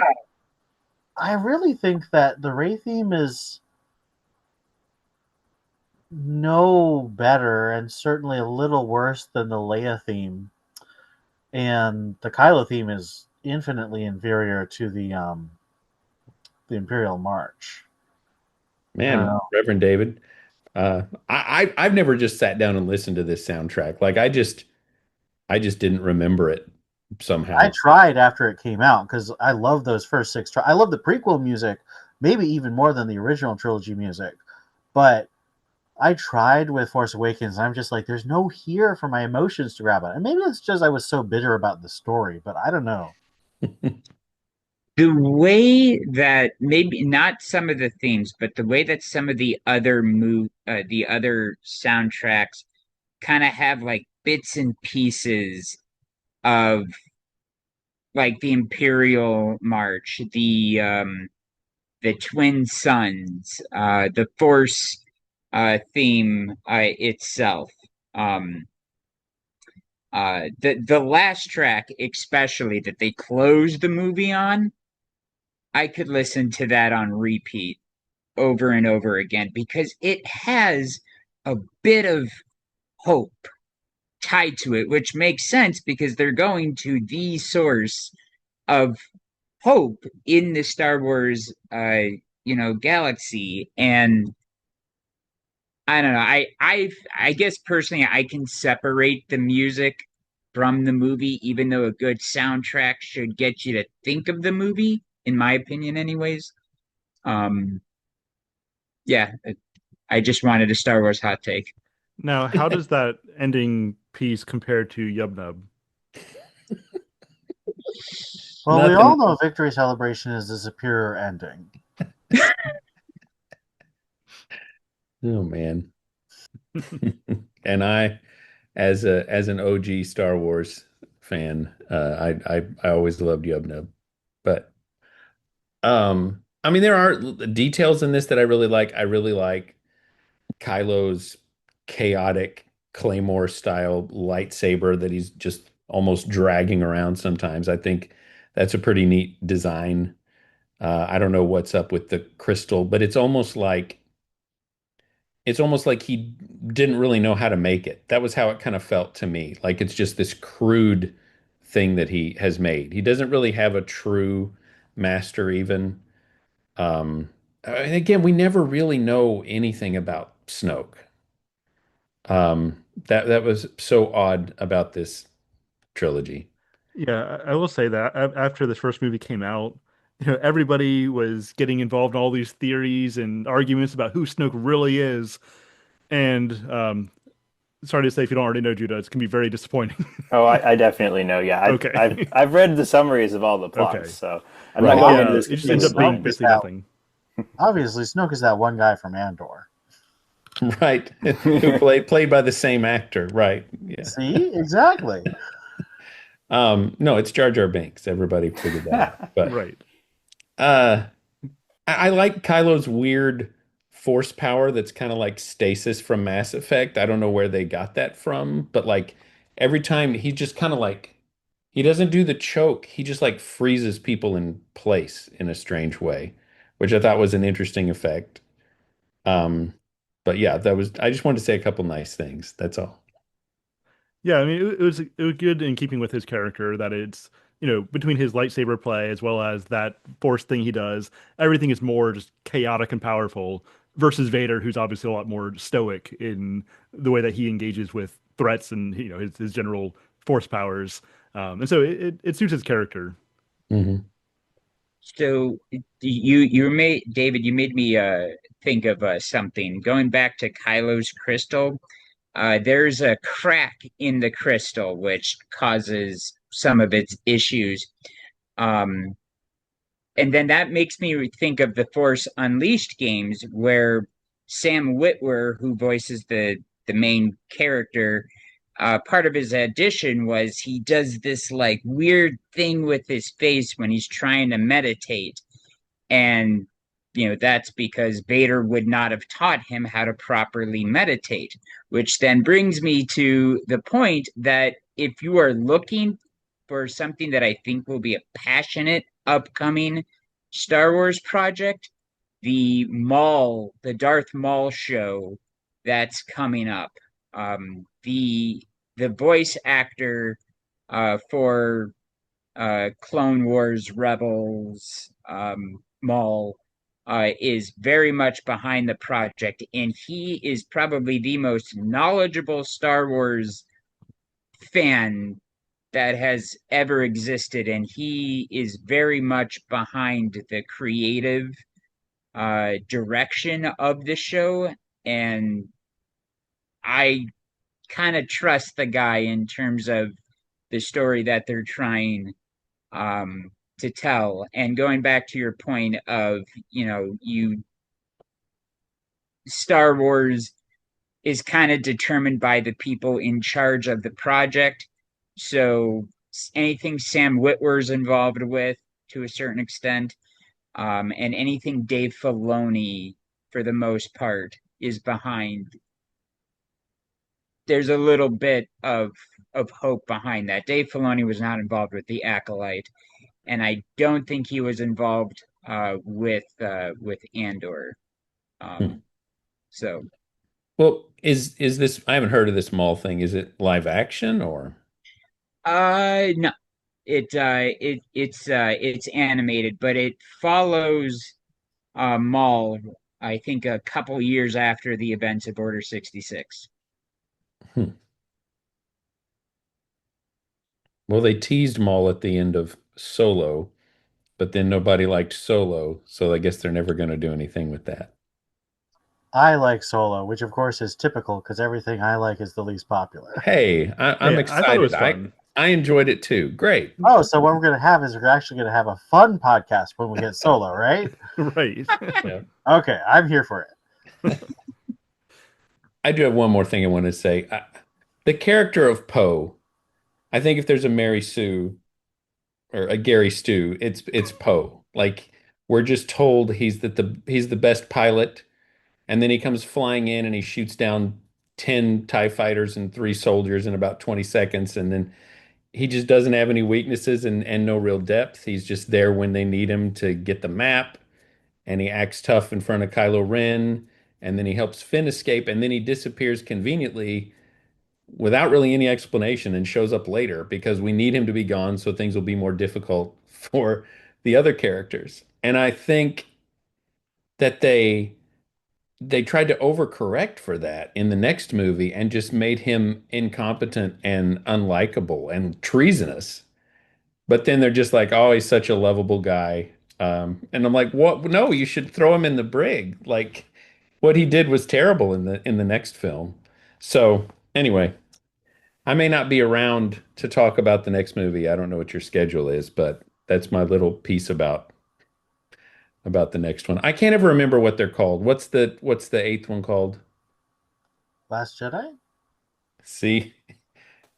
I really think that the Rey theme is no better and certainly a little worse than the Leia theme. And the Kylo theme is infinitely inferior to the Imperial March. I don't Man, know. Reverend David, I've never just sat down and listened to this soundtrack. Like I just didn't remember it. I somehow. tried after it came out because I love those first six. I love the prequel music, maybe even more than the original trilogy music. But I tried with Force Awakens, and I'm just like, there's no here for my emotions to grab it. And maybe it's just I was so bitter about the story, but I don't know. The way that maybe not some of the themes, but the way that some of the other soundtracks kind of have like bits and pieces of like the Imperial March, the Twin Suns, the Force theme itself. Um, the last track, especially that they closed the movie on, I could listen to that on repeat over and over again because it has a bit of hope tied to it, which makes sense because they're going to the source of hope in the Star Wars galaxy. And I don't know, I guess personally I can separate the music from the movie, even though a good soundtrack should get you to think of the movie, in my opinion anyways. um yeah, I just wanted a Star Wars hot take. Now, how does that ending piece compare to Yub Nub? Well, we all Nothing. know Victory Celebration is the superior ending. Oh man. And I, as an OG Star Wars fan, I always loved Yub Nub. But I mean, there are details in this that I really like. I really like Kylo's chaotic Claymore style lightsaber that he's just almost dragging around sometimes. I think that's a pretty neat design. I don't know what's up with the crystal, but it's almost like he didn't really know how to make it. That was how it kind of felt to me. Like it's just this crude thing that he has made. He doesn't really have a true master even. And again, we never really know anything about Snoke. That was so odd about this trilogy. Yeah, I will say that after this first movie came out, everybody was getting involved in all these theories and arguments about who Snoke really is. And sorry to say, if you don't already know Judah, it's can be very disappointing. Oh, I definitely know. Yeah, I've Okay. I've read the summaries of all the plots, Okay. so I'm not Right. going into Yeah, this it just completely ends up being Snoke blind. is basically that nothing. obviously Snoke is that one guy from Andor. Right. Who played by the same actor. Right. Yeah. See, exactly. No, it's Jar Jar Binks. Everybody figured that out. But Right. uh I like Kylo's weird force power that's kind of like stasis from Mass Effect. I don't know where they got that from, but like every time he just kind of like he doesn't do the choke. He just like freezes people in place in a strange way, which I thought was an interesting effect. Um, but yeah, that was I just wanted to say a couple nice things. That's all. Yeah, I mean, it was good in keeping with his character that it's, between his lightsaber play as well as that force thing he does, everything is more just chaotic and powerful versus Vader, who's obviously a lot more stoic in the way that he engages with threats and, his general force powers. And so it suits his character. Hmm. So you made David, you made me think of something. Going back to Kylo's crystal, there's a crack in the crystal which causes some of its issues. Um, and then that makes me think of the Force Unleashed games where Sam Witwer, who voices the main character, part of his audition was he does this like weird thing with his face when he's trying to meditate. And that's because Vader would not have taught him how to properly meditate, which then brings me to the point that if you are looking for something that I think will be a passionate upcoming Star Wars project, the Darth Maul show that's coming up. The voice actor for Clone Wars Rebels Maul is very much behind the project, and he is probably the most knowledgeable Star Wars fan that has ever existed, and he is very much behind the creative direction of the show. And I kind of trust the guy in terms of the story that they're trying um, to tell. And going back to your point of, you Star Wars is kind of determined by the people in charge of the project. So anything Sam Witwer's involved with to a certain extent, and anything Dave Filoni, for the most part, is behind. There's a little bit of hope behind that. Dave Filoni was not involved with the Acolyte, and I don't think he was involved with Andor. Hmm. So Well, is this? I haven't heard of this Maul thing. Is it live action or? no, it's animated, but it follows Maul, I think, a couple years after the events of Order 66. Hmm. Well, they teased Maul at the end of Solo, but then nobody liked Solo, so I guess they're never going to do anything with that. I like Solo, which of course is typical because everything I like is the least popular. Hey, I'm Hey, I thought it excited. was I fun. I enjoyed it too. Great. Oh, so what we're going to have is we're actually going to have a fun podcast when we get Solo, right? Right. Yeah. Okay, I'm here for it. I do have one more thing I want to say. The character of Poe, I think if there's a Mary Sue or a Gary Stu, it's Poe. Like we're just told he's the best pilot, and then he comes flying in and he shoots down 10 TIE fighters and three soldiers in about 20 seconds, and then he just doesn't have any weaknesses and no real depth. He's just there when they need him to get the map, and he acts tough in front of Kylo Ren, and then he helps Finn escape, and then he disappears conveniently without really any explanation and shows up later because we need him to be gone so things will be more difficult for the other characters. And I think that they tried to overcorrect for that in the next movie and just made him incompetent and unlikable and treasonous. But then they're just like, oh, he's such a lovable guy. And I'm like, what? No, you should throw him in the brig. Like what he did was terrible in the next film. So anyway, I may not be around to talk about the next movie. I don't know what your schedule is, but that's my little piece about the next one. I can't ever remember what they're called. What's the eighth one called? Last Jedi? See,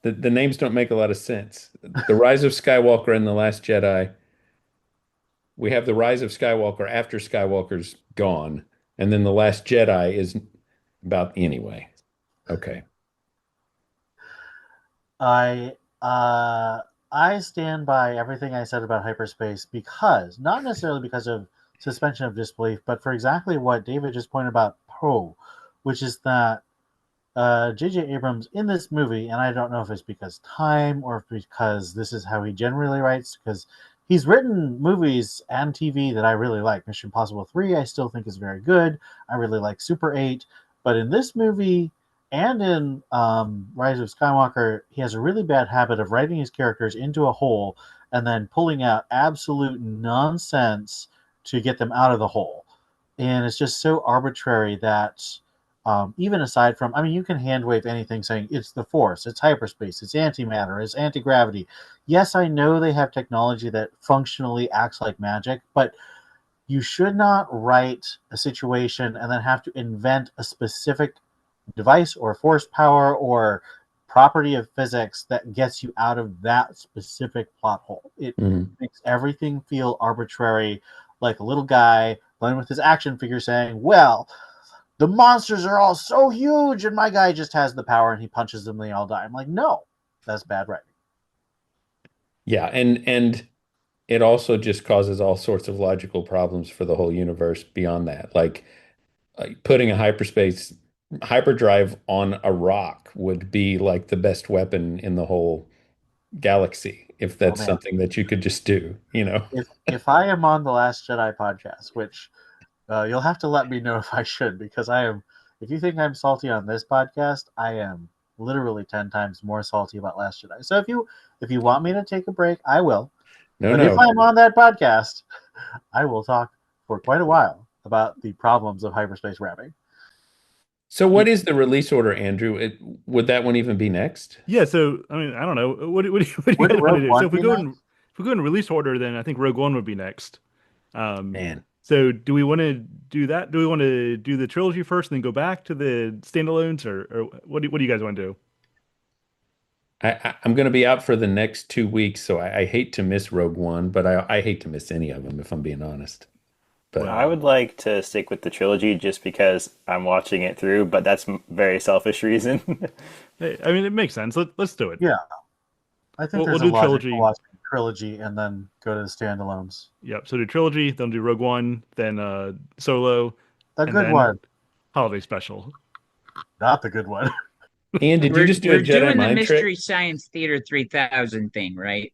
the names don't make a lot of sense. The Rise of Skywalker and The Last Jedi. We have the Rise of Skywalker after Skywalker's gone, and then The Last Jedi is about anyway. Okay. I uh, I stand by everything I said about hyperspace because not necessarily because of suspension of disbelief, but for exactly what David just pointed about Poe, which is that J.J. Abrams in this movie, and I don't know if it's because time or because this is how he generally writes, because he's written movies and TV that I really like. Mission Impossible 3, I still think is very good. I really like Super 8. But in this movie and in Rise of Skywalker, he has a really bad habit of writing his characters into a hole and then pulling out absolute nonsense to get them out of the hole. And it's just so arbitrary that even aside from, I mean, you can hand wave anything saying it's the Force, it's hyperspace, it's antimatter, it's anti gravity. Yes, I know they have technology that functionally acts like magic, but you should not write a situation and then have to invent a specific device or force power or property of physics that gets you out of that specific plot hole. It Mhm. makes everything feel arbitrary, like a little guy playing with his action figure saying, well, the monsters are all so huge and my guy just has the power and he punches them and they all die. I'm like, no, that's bad writing. Yeah, and it also just causes all sorts of logical problems for the whole universe beyond that. Like putting a hyperdrive on a rock would be like the best weapon in the whole galaxy if Oh that's man, something that you could just do, you know? if I am on the Last Jedi podcast, which you'll have to let me know if I should, because I am. If you think I'm salty on this podcast, I am literally 10 times more salty about Last Jedi. So if you If you want me to take a break, I will. No, But if no. I'm on that podcast, I will talk for quite a while about the problems of hyperspace wrapping. So what is the release order, Andrew? Would that one even be next? Yeah, so I mean, I don't know. What do you Would guys want to Rogue do? So One be next? if we go in release order, then I think Rogue One would be next. Um, Man, so do we want to do that? Do we want to do the trilogy first and then go back to the standalones, or what do you guys want to do? I'm going to be out for the next 2 weeks, so I hate to miss Rogue One, but I hate to miss any of them, if I'm being honest. But I Well, would like to stick with the trilogy just because I'm watching it through, but that's very selfish reason. I mean, it makes sense. Let's do it. Yeah, I think We'll there's a do logic for trilogy. watching trilogy and then go to the standalones. Yep. So do trilogy, then do Rogue One, then Solo, The and good then one, holiday special. not the good one. Ian, did you We're just do a we're Jedi doing the mind Mystery trick? Science Theater 3000 thing, right?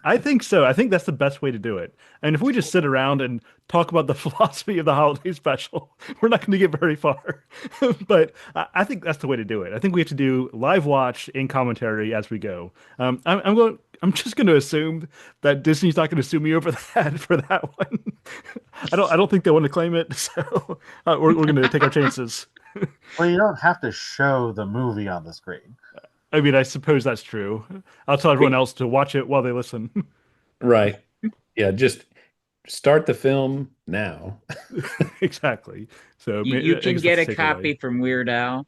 I think so. I think that's the best way to do it. And if we just sit around and talk about the philosophy of the holiday special, we're not going to get very far. But I think that's the way to do it. I think we have to do live watch and commentary as we go. I'm going. I'm just going to assume that Disney's not going to sue me over that for that one. I don't think they want to claim it, so we're going to take our chances. Well, you don't have to show the movie on the screen. I mean, I suppose that's true. I'll tell everyone We- else to watch it while they listen. Right. Yeah, just start the film now. Exactly. So You I can guess get that's a the takeaway. copy from Weird Al.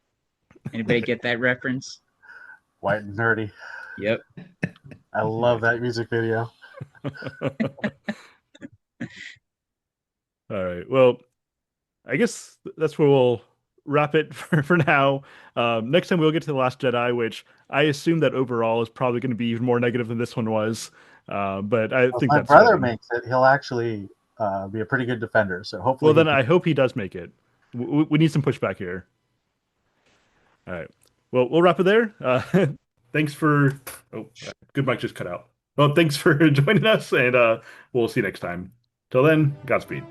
Anybody get that reference? White and nerdy. Yep. I love that music video. All right. Well, I guess that's where we'll wrap it for now. Next time we'll get to The Last Jedi, which I assume that overall is probably going to be even more negative than this one was. But I Well, if think my that's brother fitting. makes it, he'll actually be a pretty good defender. So hopefully Well, he then can. I hope he does make it. We need some pushback here. All right. Well, we'll wrap it there. Thanks for. Oh, good mic just cut out. Well, thanks for joining us, and we'll see you next time. Till then, Godspeed.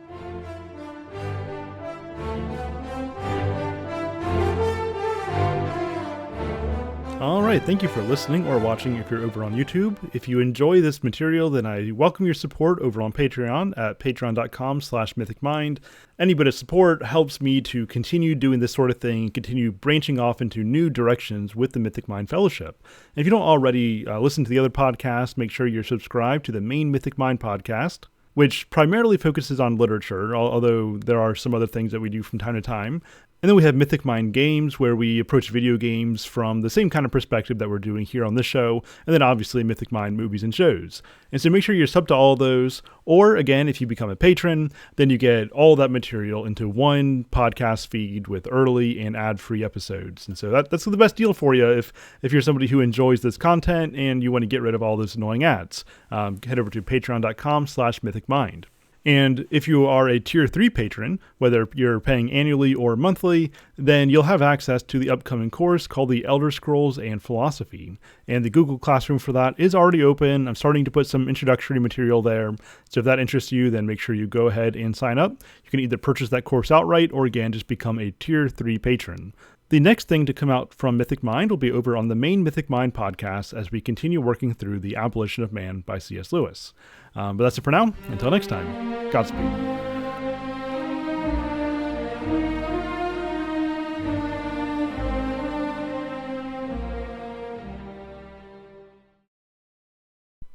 All right, thank you for listening or watching if you're over on YouTube. If you enjoy this material, then I welcome your support over on Patreon at patreon.com/mythicmind. Any bit of support helps me to continue doing this sort of thing, continue branching off into new directions with the Mythic Mind Fellowship. And if you don't already listen to the other podcasts, make sure you're subscribed to the main Mythic Mind podcast, which primarily focuses on literature, although there are some other things that we do from time to time. And then we have Mythic Mind Games, where we approach video games from the same kind of perspective that we're doing here on this show, and then obviously Mythic Mind Movies and Shows. And so make sure you're sub to all of those, or again, if you become a patron, then you get all that material into one podcast feed with early and ad-free episodes. And so that's the best deal for you if you're somebody who enjoys this content and you want to get rid of all those annoying ads. Head over to patreon.com/mythicmind. And if you are a tier 3 patron, whether you're paying annually or monthly, then you'll have access to the upcoming course called the Elder Scrolls and Philosophy. And the Google Classroom for that is already open. I'm starting to put some introductory material there. So if that interests you, then make sure you go ahead and sign up. You can either purchase that course outright or again, just become a tier 3 patron. The next thing to come out from Mythic Mind will be over on the main Mythic Mind podcast as we continue working through The Abolition of Man by C.S. Lewis. But that's it for now. Until next time, Godspeed.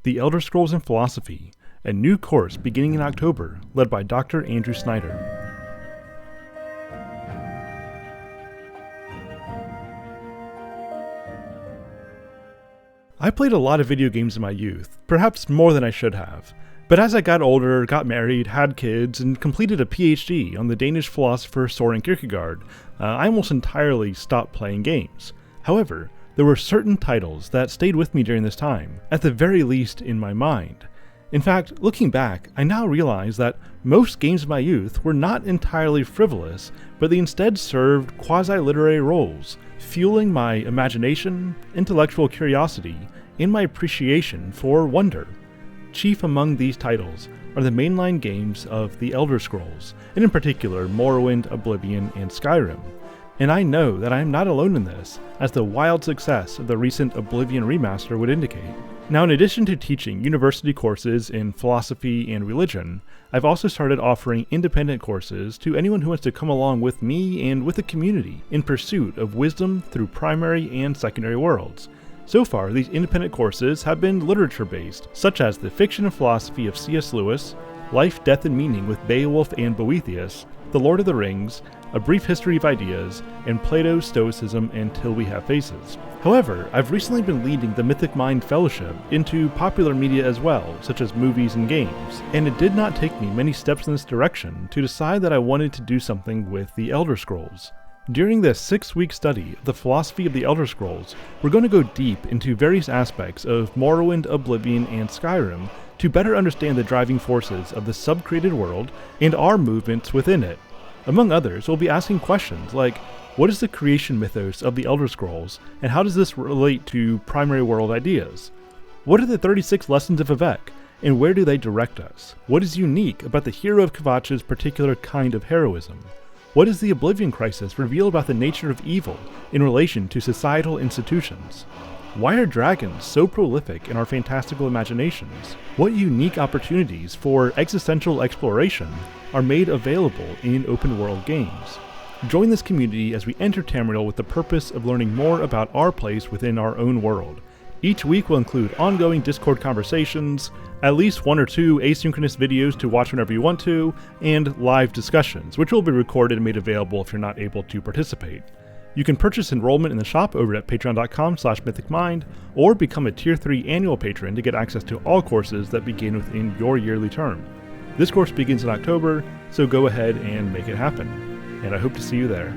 The Elder Scrolls and Philosophy, a new course beginning in October, led by Dr. Andrew Snyder. I played a lot of video games in my youth, perhaps more than I should have. But as I got older, got married, had kids, and completed a PhD on the Danish philosopher Soren Kierkegaard, I almost entirely stopped playing games. However, there were certain titles that stayed with me during this time, at the very least in my mind. In fact, looking back, I now realize that most games of my youth were not entirely frivolous, but they instead served quasi-literary roles, fueling my imagination, intellectual curiosity, and my appreciation for wonder. Chief among these titles are the mainline games of the Elder Scrolls, and in particular Morrowind, Oblivion, and Skyrim. And I know that I am not alone in this, as the wild success of the recent Oblivion remaster would indicate. Now, in addition to teaching university courses in philosophy and religion, I've also started offering independent courses to anyone who wants to come along with me and with the community in pursuit of wisdom through primary and secondary worlds. So far, these independent courses have been literature-based, such as The Fiction and Philosophy of C.S. Lewis, Life, Death, and Meaning with Beowulf and Boethius, The Lord of the Rings, A Brief History of Ideas, and Plato's Stoicism and Till We Have Faces. However, I've recently been leading the Mythic Mind Fellowship into popular media as well, such as movies and games, and it did not take me many steps in this direction to decide that I wanted to do something with the Elder Scrolls. During this 6-week study of the philosophy of the Elder Scrolls, we're going to go deep into various aspects of Morrowind, Oblivion, and Skyrim to better understand the driving forces of the sub-created world and our movements within it. Among others, we'll be asking questions like, what is the creation mythos of the Elder Scrolls, and how does this relate to primary world ideas? What are the 36 lessons of Vivek, and where do they direct us? What is unique about the hero of Kvatch's particular kind of heroism? What does the Oblivion Crisis reveal about the nature of evil in relation to societal institutions? Why are dragons so prolific in our fantastical imaginations? What unique opportunities for existential exploration are made available in open-world games? Join this community as we enter Tamriel with the purpose of learning more about our place within our own world. Each week will include ongoing Discord conversations, at least 1 or 2 asynchronous videos to watch whenever you want to, and live discussions, which will be recorded and made available if you're not able to participate. You can purchase enrollment in the shop over at patreon.com/mythicmind, or become a Tier 3 annual patron to get access to all courses that begin within your yearly term. This course begins in October, so go ahead and make it happen. And I hope to see you there.